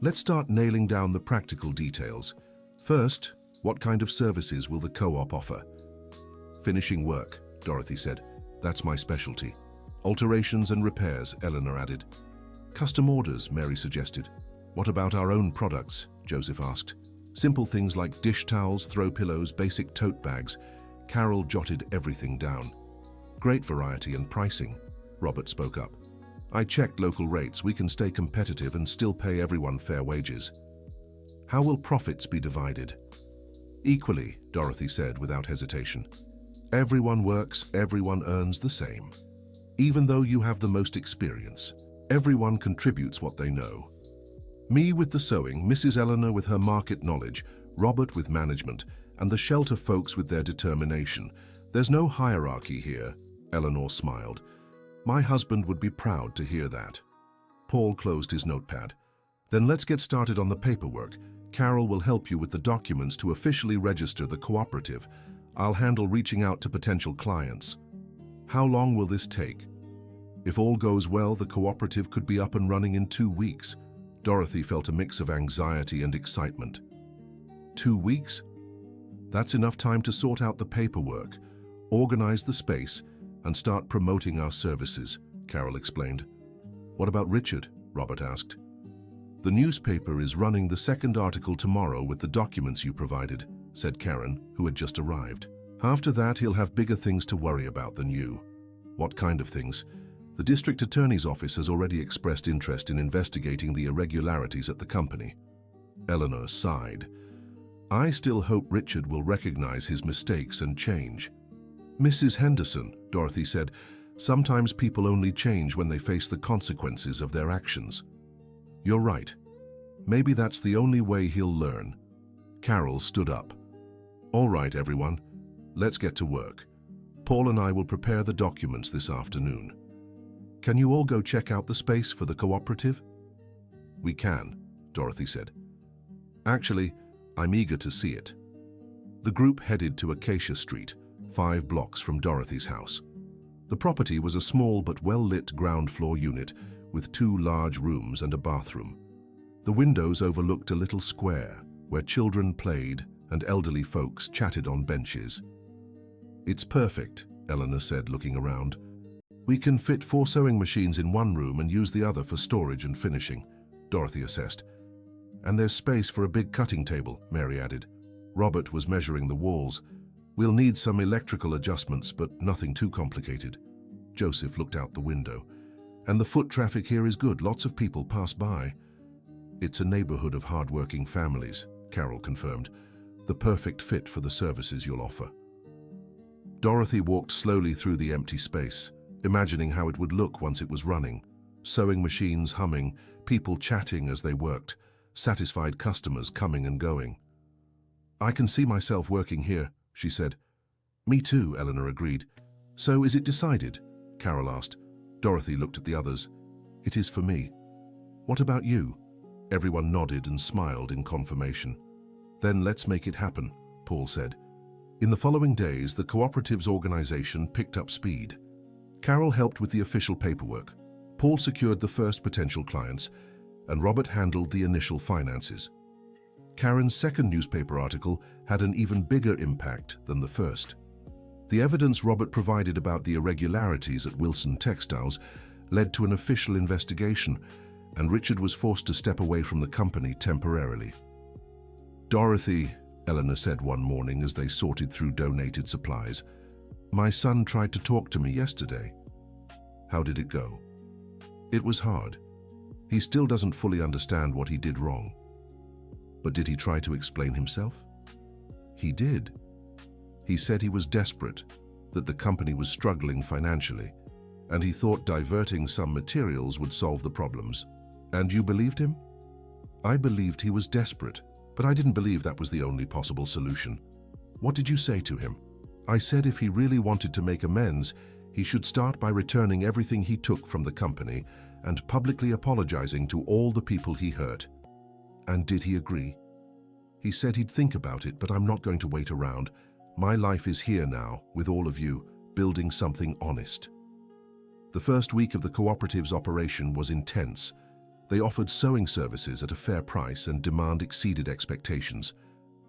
Let's start nailing down the practical details. First, what kind of services will the co-op offer? Finishing work, Dorothy said. That's my specialty. Alterations and repairs, Eleanor added. Custom orders, Mary suggested. What about our own products? Joseph asked. Simple things like dish towels, throw pillows, basic tote bags. Carol jotted everything down. Great variety and pricing, Robert spoke up. I checked local rates. We can stay competitive and still pay everyone fair wages. How will profits be divided? Equally, Dorothy said without hesitation. Everyone works, everyone earns the same. Even though you have the most experience, everyone contributes what they know. Me with the sewing, Mrs. Eleanor with her market knowledge, Robert with management, and the shelter folks with their determination. There's no hierarchy here, Eleanor smiled. My husband would be proud to hear that. Paul closed his notepad. Then let's get started on the paperwork. Carol will help you with the documents to officially register the cooperative. I'll handle reaching out to potential clients. How long will this take? If all goes well, the cooperative could be up and running in 2 weeks. Dorothy felt a mix of anxiety and excitement. 2 weeks? That's enough time to sort out the paperwork, organize the space, and start promoting our services, Carol explained. What about Richard? Robert asked. The newspaper is running the second article tomorrow with the documents you provided, said Karen, who had just arrived. After that, he'll have bigger things to worry about than you. What kind of things? The district attorney's office has already expressed interest in investigating the irregularities at the company. Eleanor sighed. I still hope Richard will recognize his mistakes and change. Mrs. Henderson, Dorothy said, sometimes people only change when they face the consequences of their actions. You're right. Maybe that's the only way he'll learn. Carol stood up. All right, everyone. Let's get to work. Paul and I will prepare the documents this afternoon. Can you all go check out the space for the cooperative? We can, Dorothy said. Actually, I'm eager to see it. The group headed to Acacia Street, 5 blocks from Dorothy's house. The property was a small but well-lit ground-floor unit with 2 large rooms and a bathroom. The windows overlooked a little square where children played and elderly folks chatted on benches. It's perfect, Eleanor said, looking around. We can fit 4 sewing machines in one room and use the other for storage and finishing, Dorothy assessed. And there's space for a big cutting table, Mary added. Robert was measuring the walls. We'll need some electrical adjustments, but nothing too complicated. Joseph looked out the window. And the foot traffic here is good. Lots of people pass by. It's a neighborhood of hard-working families, Carol confirmed. The perfect fit for the services you'll offer. Dorothy walked slowly through the empty space, imagining how it would look once it was running. Sewing machines humming, people chatting as they worked, satisfied customers coming and going. I can see myself working here, she said. Me too, Eleanor agreed. So is it decided? Carol asked. Dorothy looked at the others. It is for me. What about you? Everyone nodded and smiled in confirmation. Then let's make it happen, Paul said. In the following days, the cooperative's organization picked up speed. Carol helped with the official paperwork. Paul secured the first potential clients, and Robert handled the initial finances. Karen's second newspaper article had an even bigger impact than the first. The evidence Robert provided about the irregularities at Wilson Textiles led to an official investigation, and Richard was forced to step away from the company temporarily. Dorothy, Eleanor said one morning as they sorted through donated supplies, my son tried to talk to me yesterday. How did it go? It was hard. He still doesn't fully understand what he did wrong. But did he try to explain himself? He did. He said he was desperate, that the company was struggling financially, and he thought diverting some materials would solve the problems. And you believed him? I believed he was desperate, But I didn't believe that was the only possible solution. What did you say to him? I said if he really wanted to make amends, he should start by returning everything he took from the company and publicly apologizing to all the people he hurt. And did he agree? He said he'd think about it, but I'm not going to wait around. My life is here now, with all of you, building something honest. The first week of the cooperative's operation was intense. They offered sewing services at a fair price and demand exceeded expectations.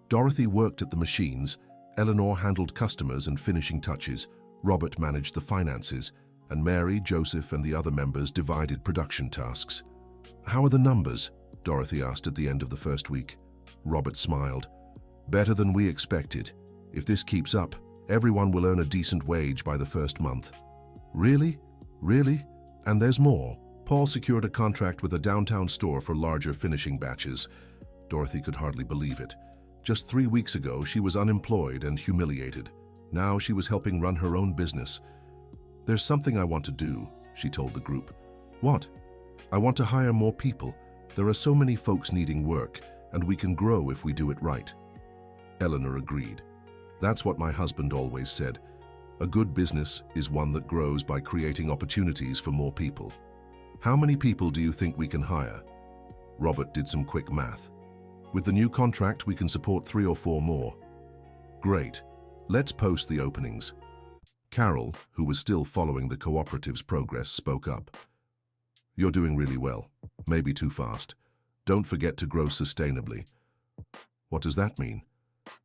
Dorothy worked at the machines, Eleanor handled customers and finishing touches, Robert managed the finances, and Mary, Joseph, and the other members divided production tasks. How are the numbers? Dorothy asked at the end of the first week. Robert smiled. Better than we expected. If this keeps up, everyone will earn a decent wage by the first month. Really? Really? And there's more. Paul secured a contract with a downtown store for larger finishing batches. Dorothy could hardly believe it. Just 3 weeks ago, she was unemployed and humiliated. Now she was helping run her own business. There's something I want to do, she told the group. What? I want to hire more people. There are so many folks needing work, and we can grow if we do it right. Eleanor agreed. That's what my husband always said. A good business is one that grows by creating opportunities for more people. How many people do you think we can hire? Robert did some quick math. With the new contract, we can support 3 or 4 more. Great. Let's post the openings. Carol, who was still following the cooperative's progress, spoke up. You're doing really well. Maybe too fast. Don't forget to grow sustainably. What does that mean?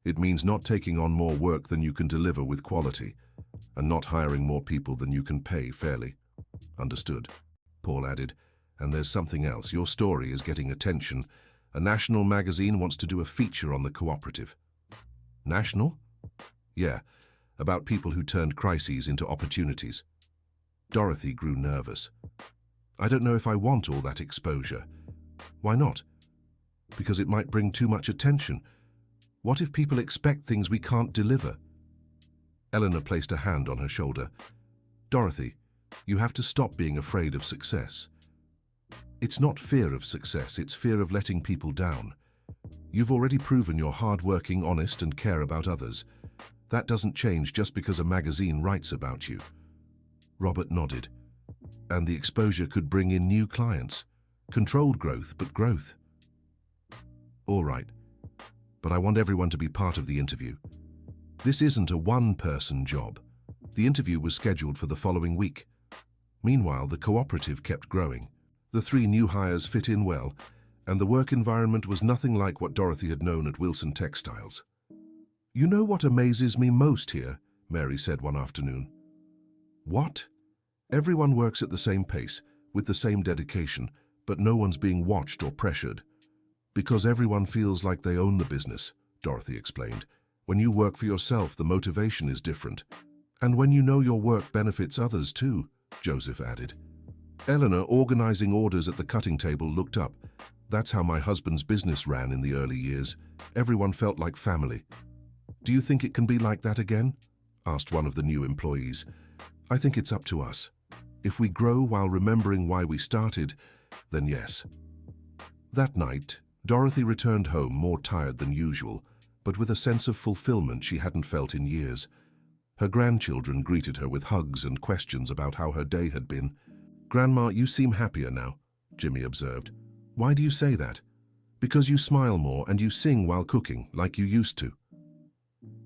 It means not taking on more work than you can deliver with quality, and not hiring more people than you can pay fairly. Understood, Paul added. And there's something else. Your story is getting attention. A national magazine wants to do a feature on the cooperative. National? Yeah, about people who turned crises into opportunities. Dorothy grew nervous. I don't know if I want all that exposure. Why not? Because it might bring too much attention. What if people expect things we can't deliver? Eleanor placed a hand on her shoulder. Dorothy, you have to stop being afraid of success. It's not fear of success, it's fear of letting people down. You've already proven you're hard-working, honest, and care about others. That doesn't change just because a magazine writes about you. Robert nodded. And the exposure could bring in new clients. Controlled growth, but growth. All right. But I want everyone to be part of the interview. This isn't a one-person job. The interview was scheduled for the following week. Meanwhile, the cooperative kept growing. The 3 new hires fit in well, and the work environment was nothing like what Dorothy had known at Wilson Textiles. You know what amazes me most here? Mary said one afternoon. What? Everyone works at the same pace, with the same dedication, but no one's being watched or pressured. Because everyone feels like they own the business, Dorothy explained. When you work for yourself, the motivation is different. And when you know your work benefits others too, Joseph added. Eleanor, organizing orders at the cutting table, looked up. That's how my husband's business ran in the early years. Everyone felt like family. Do you think it can be like that again? Asked one of the new employees. I think it's up to us. If we grow while remembering why we started, then yes. That night, Dorothy returned home more tired than usual, but with a sense of fulfillment she hadn't felt in years. Her grandchildren greeted her with hugs and questions about how her day had been. Grandma, you seem happier now, Jimmy observed. Why do you say that? Because you smile more and you sing while cooking, like you used to.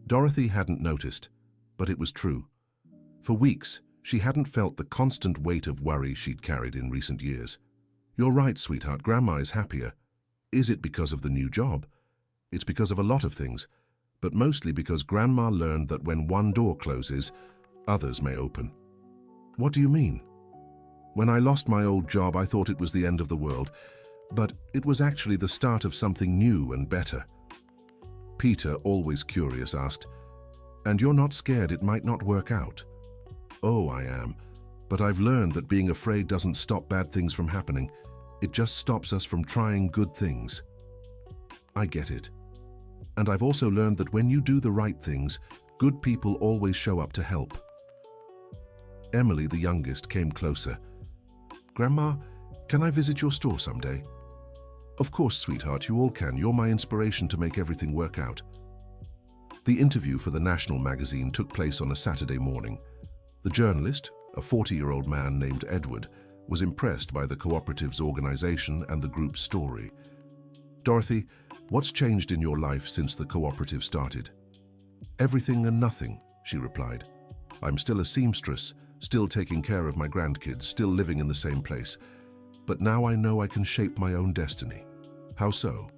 Dorothy hadn't noticed, but it was true. For weeks, she hadn't felt the constant weight of worry she'd carried in recent years. You're right, sweetheart, Grandma is happier. Is it because of the new job? It's because of a lot of things, but mostly because Grandma learned that when one door closes, others may open. What do you mean? When I lost my old job, I thought it was the end of the world, but it was actually the start of something new and better. Peter, always curious, asked, And you're not scared it might not work out? Oh, I am, but I've learned that being afraid doesn't stop bad things from happening. It just stops us from trying good things. I get it. And I've also learned that when you do the right things, good people always show up to help. Emily, the youngest, came closer. Grandma, can I visit your store someday? Of course, sweetheart, you all can. You're my inspiration to make everything work out. The interview for the national magazine took place on a Saturday morning. The journalist, a 40-year-old man named Edward, was impressed by the cooperative's organization and the group's story. Dorothy, what's changed in your life since the cooperative started? Everything and nothing, she replied. I'm still a seamstress, still taking care of my grandkids, still living in the same place. But now I know I can shape my own destiny. How so?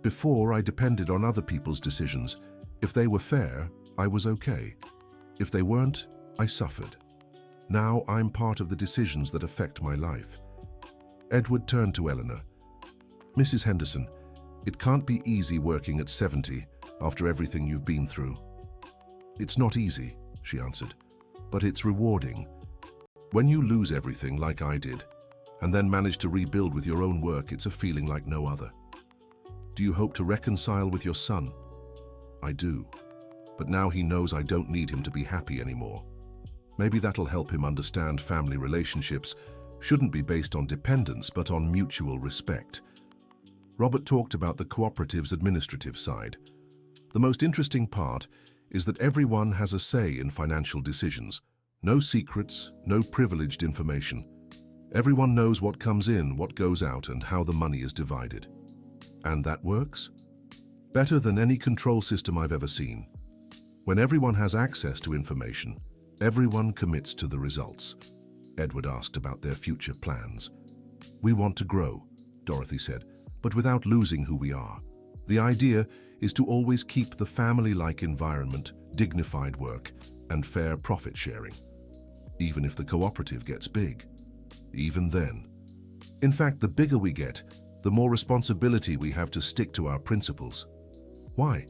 Before, I depended on other people's decisions. If they were fair, I was okay. If they weren't, I suffered. Now I'm part of the decisions that affect my life. Edward turned to Eleanor. Mrs. Henderson, it can't be easy working at 70 after everything you've been through. It's not easy, she answered, but it's rewarding. When you lose everything like I did, and then manage to rebuild with your own work, it's a feeling like no other. Do you hope to reconcile with your son? I do, but now he knows I don't need him to be happy anymore. Maybe that'll help him understand family relationships shouldn't be based on dependence but on mutual respect. Robert talked about the cooperative's administrative side. The most interesting part is that everyone has a say in financial decisions. No secrets, no privileged information. Everyone knows what comes in, what goes out, and how the money is divided. And that works? Better than any control system I've ever seen. When everyone has access to information, everyone commits to the results. Edward asked about their future plans. We want to grow, Dorothy said, but without losing who we are. The idea is to always keep the family-like environment, dignified work, and fair profit sharing. Even if the cooperative gets big. Even then. In fact, the bigger we get, the more responsibility we have to stick to our principles. Why?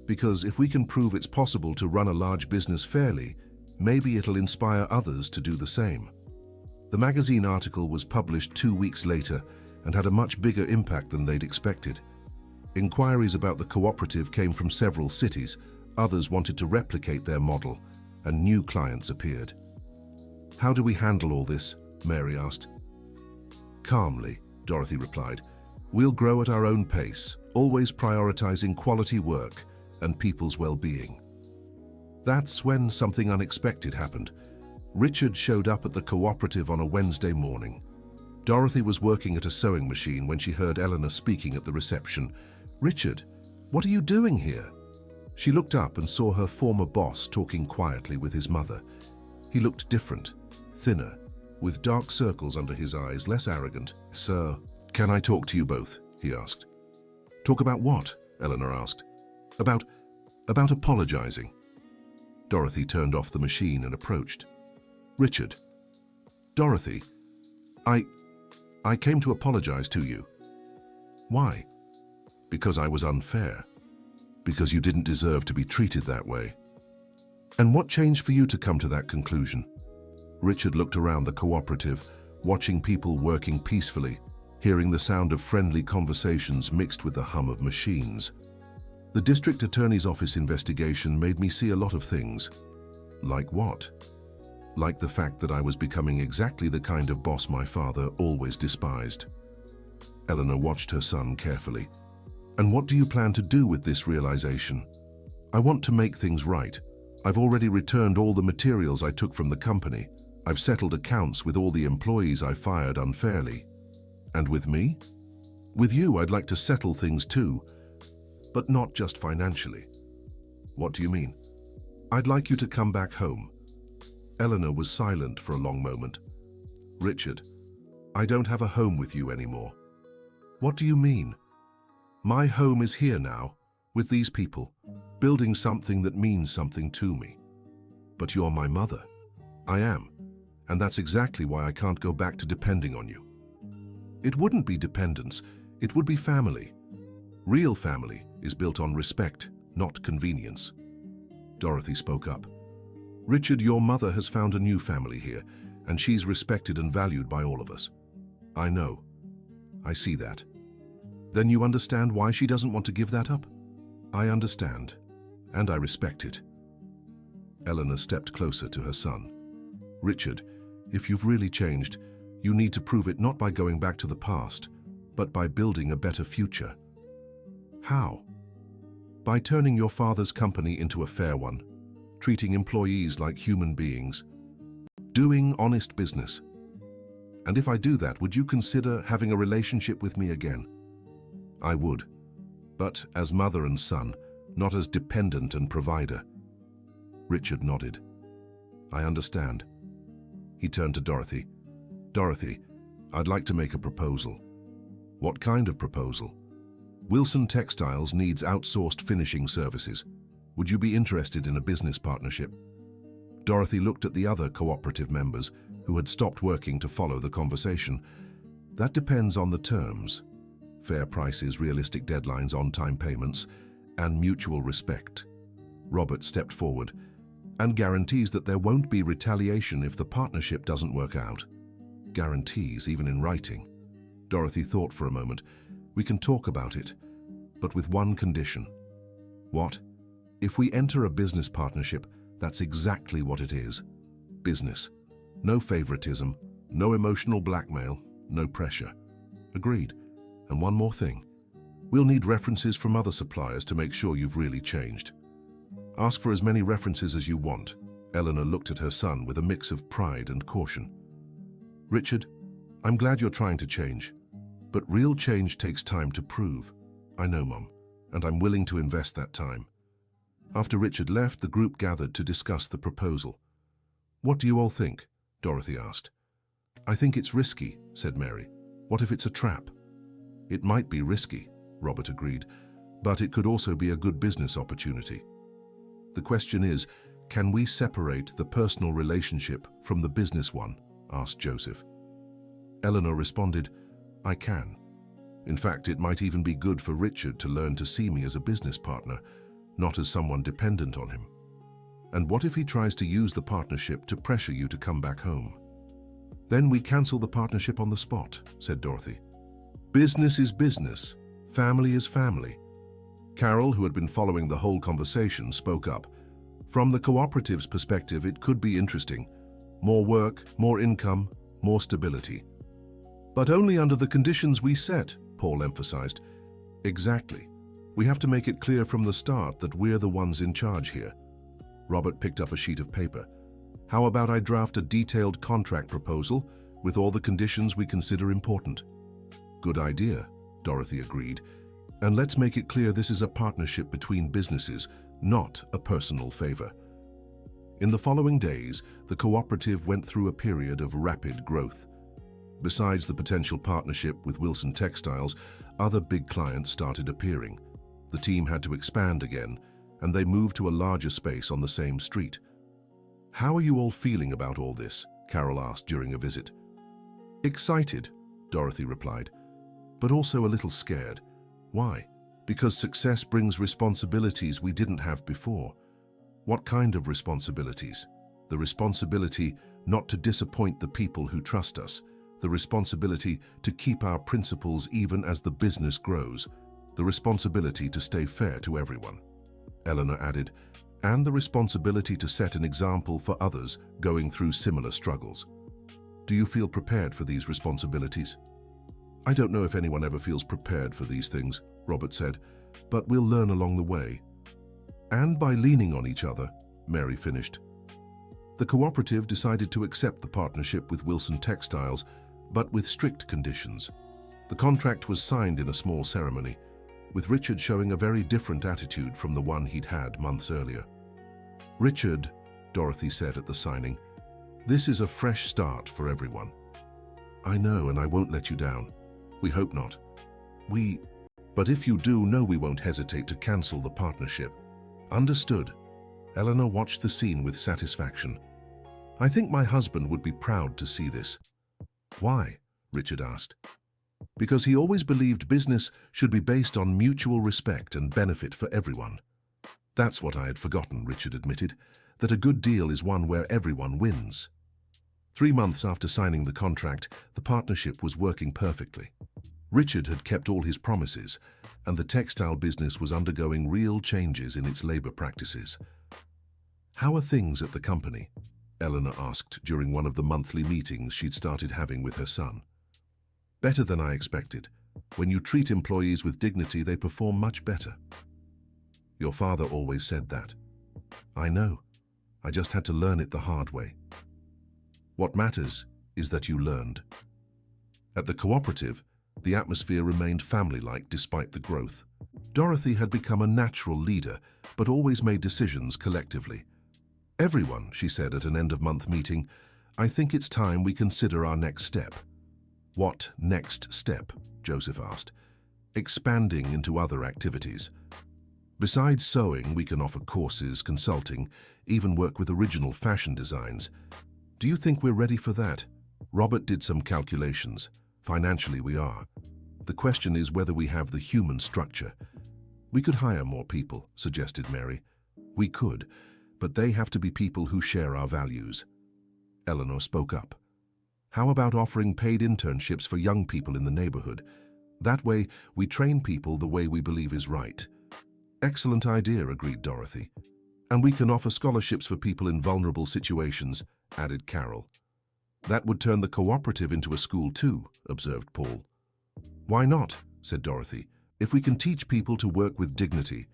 Because if we can prove it's possible to run a large business fairly, maybe it'll inspire others to do the same. The magazine article was published 2 weeks later and had a much bigger impact than they'd expected. Inquiries about the cooperative came from several cities. Others wanted to replicate their model, and new clients appeared. How do we handle all this? Mary asked. Calmly, Dorothy replied. We'll grow at our own pace, always prioritizing quality work and people's well-being. That's when something unexpected happened. Richard showed up at the cooperative on a Wednesday morning. Dorothy was working at a sewing machine when she heard Eleanor speaking at the reception. Richard, what are you doing here? She looked up and saw her former boss talking quietly with his mother. He looked different, thinner, with dark circles under his eyes, less arrogant. Sir, can I talk to you both? He asked. Talk about what? Eleanor asked. About apologizing. Dorothy turned off the machine and approached. Richard. Dorothy, I came to apologize to you. Why? Because I was unfair. Because you didn't deserve to be treated that way. And what changed for you to come to that conclusion? Richard looked around the cooperative, watching people working peacefully, hearing the sound of friendly conversations mixed with the hum of machines. The district attorney's office investigation made me see a lot of things. Like what? Like the fact that I was becoming exactly the kind of boss my father always despised. Eleanor watched her son carefully. And what do you plan to do with this realization? I want to make things right. I've already returned all the materials I took from the company. I've settled accounts with all the employees I fired unfairly. And with me? With you, I'd like to settle things too, but not just financially. What do you mean? I'd like you to come back home. Eleanor was silent for a long moment. Richard, I don't have a home with you anymore. What do you mean? My home is here now, with these people, building something that means something to me. But you're my mother. I am, and that's exactly why I can't go back to depending on you. It wouldn't be dependence, it would be family. Real family is built on respect, not convenience. Dorothy spoke up. Richard, your mother has found a new family here, and she's respected and valued by all of us. I know. I see that. Then you understand why she doesn't want to give that up? I understand, and I respect it. Eleanor stepped closer to her son. Richard, if you've really changed, you need to prove it not by going back to the past, but by building a better future. How? By turning your father's company into a fair one, treating employees like human beings, doing honest business. And if I do that, would you consider having a relationship with me again? I would, but as mother and son, not as dependent and provider. Richard nodded. I understand. He turned to Dorothy. Dorothy, I'd like to make a proposal. What kind of proposal? Wilson Textiles needs outsourced finishing services. Would you be interested in a business partnership? Dorothy looked at the other cooperative members who had stopped working to follow the conversation. That depends on the terms. Fair prices, realistic deadlines, on-time payments, and mutual respect. Robert stepped forward and guarantees that there won't be retaliation if the partnership doesn't work out. Guarantees, even in writing. Dorothy thought for a moment. We can talk about it, but with one condition. What? If we enter a business partnership, that's exactly what it is. Business. No favoritism, no emotional blackmail, no pressure. Agreed. And one more thing. We'll need references from other suppliers to make sure you've really changed. Ask for as many references as you want. Eleanor looked at her son with a mix of pride and caution. Richard, I'm glad you're trying to change, but real change takes time to prove. I know, Mom, and I'm willing to invest that time. After Richard left, the group gathered to discuss the proposal. What do you all think? Dorothy asked. I think it's risky, said Mary. What if it's a trap? It might be risky, Robert agreed, but it could also be a good business opportunity. The question is, can we separate the personal relationship from the business one? Asked Joseph. Eleanor responded, I can. In fact, it might even be good for Richard to learn to see me as a business partner, not as someone dependent on him. And what if he tries to use the partnership to pressure you to come back home? Then we cancel the partnership on the spot, said Dorothy. Business is business. Family is family. Carol, who had been following the whole conversation, spoke up. From the cooperative's perspective, it could be interesting. More work, more income, more stability. But only under the conditions we set, Paul emphasized. Exactly. We have to make it clear from the start that we're the ones in charge here. Robert picked up a sheet of paper. How about I draft a detailed contract proposal with all the conditions we consider important? Good idea, Dorothy agreed. And let's make it clear this is a partnership between businesses, not a personal favor. In the following days, the cooperative went through a period of rapid growth. Besides the potential partnership with Wilson Textiles, other big clients started appearing. The team had to expand again, and they moved to a larger space on the same street. How are you all feeling about all this? Carol asked during a visit. Excited, Dorothy replied, but also a little scared. Why? Because success brings responsibilities we didn't have before. What kind of responsibilities? The responsibility not to disappoint the people who trust us, the responsibility to keep our principles even as the business grows, the responsibility to stay fair to everyone. Eleanor added, and the responsibility to set an example for others going through similar struggles. Do you feel prepared for these responsibilities? I don't know if anyone ever feels prepared for these things, Robert said, but we'll learn along the way. And by leaning on each other, Mary finished. The cooperative decided to accept the partnership with Wilson Textiles, but with strict conditions. The contract was signed in a small ceremony, with Richard showing a very different attitude from the one he'd had months earlier. Richard, Dorothy said at the signing, this is a fresh start for everyone. I know, and I won't let you down. We hope not. But if you do, know we won't hesitate to cancel the partnership. Understood. Eleanor watched the scene with satisfaction. I think my husband would be proud to see this. Why? Richard asked. Because he always believed business should be based on mutual respect and benefit for everyone. That's what I had forgotten, Richard admitted, that a good deal is one where everyone wins. 3 months after signing the contract, the partnership was working perfectly. Richard had kept all his promises, and the textile business was undergoing real changes in its labor practices. How are things at the company? Eleanor asked during one of the monthly meetings she'd started having with her son. Better than I expected. When you treat employees with dignity, they perform much better. Your father always said that. I know. I just had to learn it the hard way. What matters is that you learned. At the cooperative, the atmosphere remained family-like despite the growth. Dorothy had become a natural leader, but always made decisions collectively. Everyone, she said at an end-of-month meeting, I think it's time we consider our next step. What next step? Joseph asked. Expanding into other activities. Besides sewing, we can offer courses, consulting, even work with original fashion designs. Do you think we're ready for that? Robert did some calculations. Financially, we are. The question is whether we have the human structure. We could hire more people, suggested Mary. We could, but they have to be people who share our values. Eleanor spoke up. How about offering paid internships for young people in the neighborhood? That way, we train people the way we believe is right. Excellent idea, agreed Dorothy. And we can offer scholarships for people in vulnerable situations, added Carol. That would turn the cooperative into a school too, observed Paul. Why not? Said Dorothy. If we can teach people to work with dignity,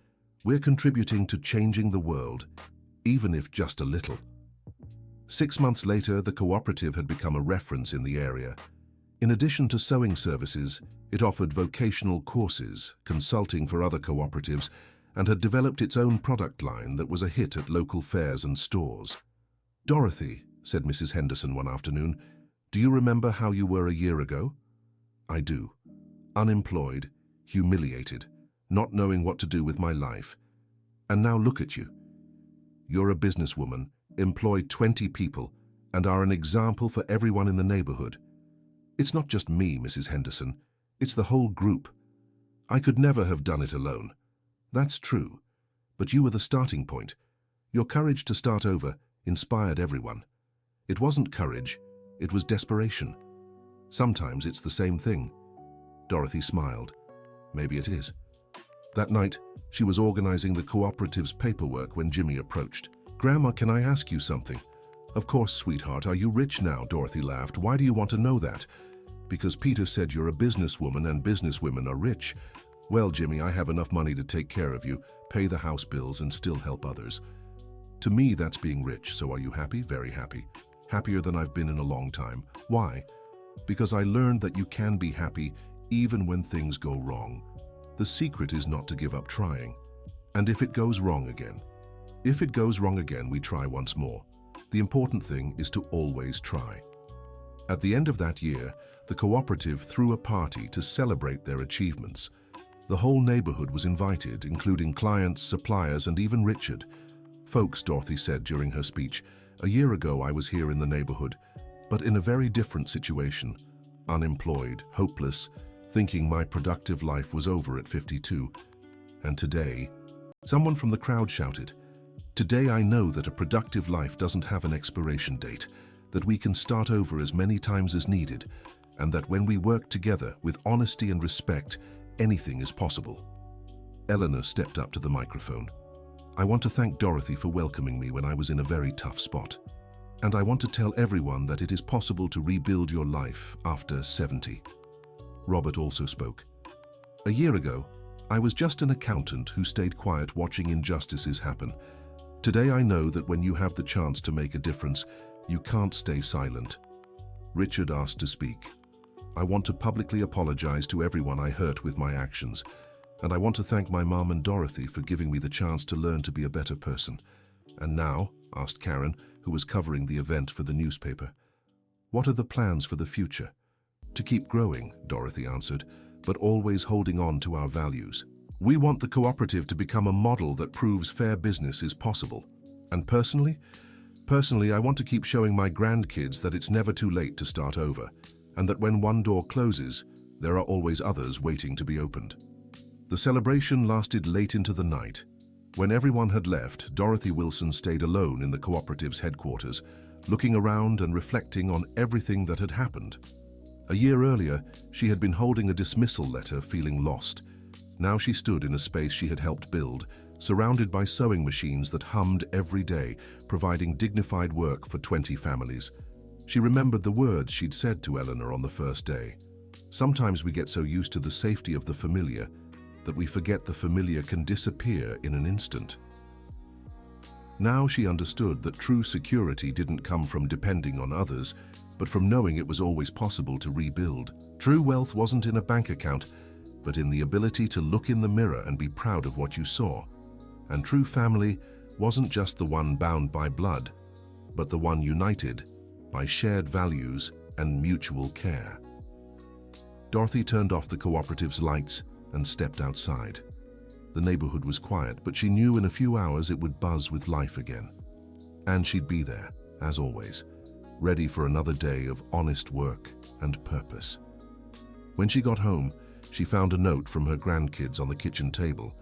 we're contributing to changing the world, even if just a little. 6 months later, the cooperative had become a reference in the area. In addition to sewing services, it offered vocational courses, consulting for other cooperatives, and had developed its own product line that was a hit at local fairs and stores. Dorothy, said Mrs. Henderson one afternoon, do you remember how you were a year ago? I do. Unemployed, humiliated, not knowing what to do with my life. And now look at you. You're a businesswoman, employ 20 people, and are an example for everyone in the neighborhood. It's not just me, Mrs. Henderson. It's the whole group. I could never have done it alone. That's true. But you were the starting point. Your courage to start over inspired everyone. It wasn't courage, it was desperation. Sometimes it's the same thing. Dorothy smiled. Maybe it is. That night, she was organizing the cooperative's paperwork when Jimmy approached. Grandma, can I ask you something? Of course, sweetheart. Are you rich now? Dorothy laughed. Why do you want to know that? Because Peter said you're a businesswoman and businesswomen are rich. Well, Jimmy, I have enough money to take care of you, pay the house bills, and still help others. To me, that's being rich. So are you happy? Very happy. Happier than I've been in a long time. Why? Because I learned that you can be happy even when things go wrong. The secret is not to give up trying. And if it goes wrong again, we try once more. The important thing is to always try. At the end of that year, the cooperative threw a party to celebrate their achievements. The whole neighborhood was invited, including clients, suppliers, and even Richard. Folks, Dorothy said during her speech, a year ago I was here in the neighborhood, but in a very different situation. Unemployed, hopeless, thinking my productive life was over at 52. And today, someone from the crowd shouted, today I know that a productive life doesn't have an expiration date, that we can start over as many times as needed, and that when we work together with honesty and respect, anything is possible. Eleanor stepped up to the microphone. I want to thank Dorothy for welcoming me when I was in a very tough spot. And I want to tell everyone that it is possible to rebuild your life after 70. Robert also spoke. A year ago, I was just an accountant who stayed quiet watching injustices happen. Today I know that when you have the chance to make a difference, you can't stay silent. Richard asked to speak. I want to publicly apologize to everyone I hurt with my actions, and I want to thank my mom and Dorothy for giving me the chance to learn to be a better person. And now, asked Karen, who was covering the event for the newspaper, what are the plans for the future? To keep growing, Dorothy answered, but always holding on to our values. We want the cooperative to become a model that proves fair business is possible. And personally, I want to keep showing my grandkids that it's never too late to start over, and that when one door closes, there are always others waiting to be opened. The celebration lasted late into the night. When everyone had left, Dorothy Wilson stayed alone in the cooperative's headquarters, looking around and reflecting on everything that had happened. A year earlier, she had been holding a dismissal letter, feeling lost. Now she stood in a space she had helped build, surrounded by sewing machines that hummed every day, providing dignified work for 20 families. She remembered the words she'd said to Eleanor on the first day. Sometimes we get so used to the safety of the familiar that we forget the familiar can disappear in an instant. Now she understood that true security didn't come from depending on others, but from knowing it was always possible to rebuild. True wealth wasn't in a bank account, but in the ability to look in the mirror and be proud of what you saw. And true family wasn't just the one bound by blood, but the one united by shared values and mutual care. Dorothy turned off the cooperative's lights and stepped outside. The neighborhood was quiet, but she knew in a few hours it would buzz with life again. And she'd be there, as always, ready for another day of honest work and purpose. When she got home, she found a note from her grandkids on the kitchen table.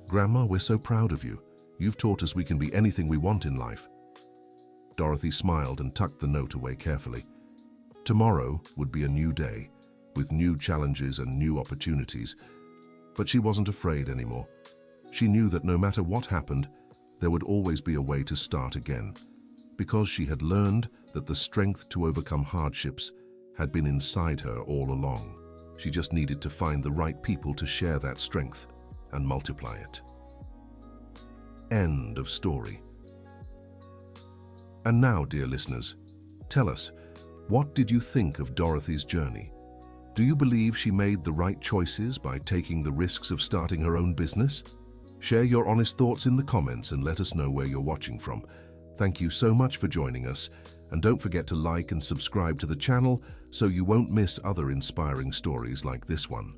"Grandma, we're so proud of you. You've taught us we can be anything we want in life." Dorothy smiled and tucked the note away carefully. Tomorrow would be a new day, with new challenges and new opportunities. But she wasn't afraid anymore. She knew that no matter what happened, there would always be a way to start again, because she had learned that the strength to overcome hardships had been inside her all along. She just needed to find the right people to share that strength and multiply it. End of story. And now, dear listeners, tell us, what did you think of Dorothy's journey? Do you believe she made the right choices by taking the risks of starting her own business? Share your honest thoughts in the comments and let us know where you're watching from. Thank you so much for joining us, and don't forget to like and subscribe to the channel so you won't miss other inspiring stories like this one.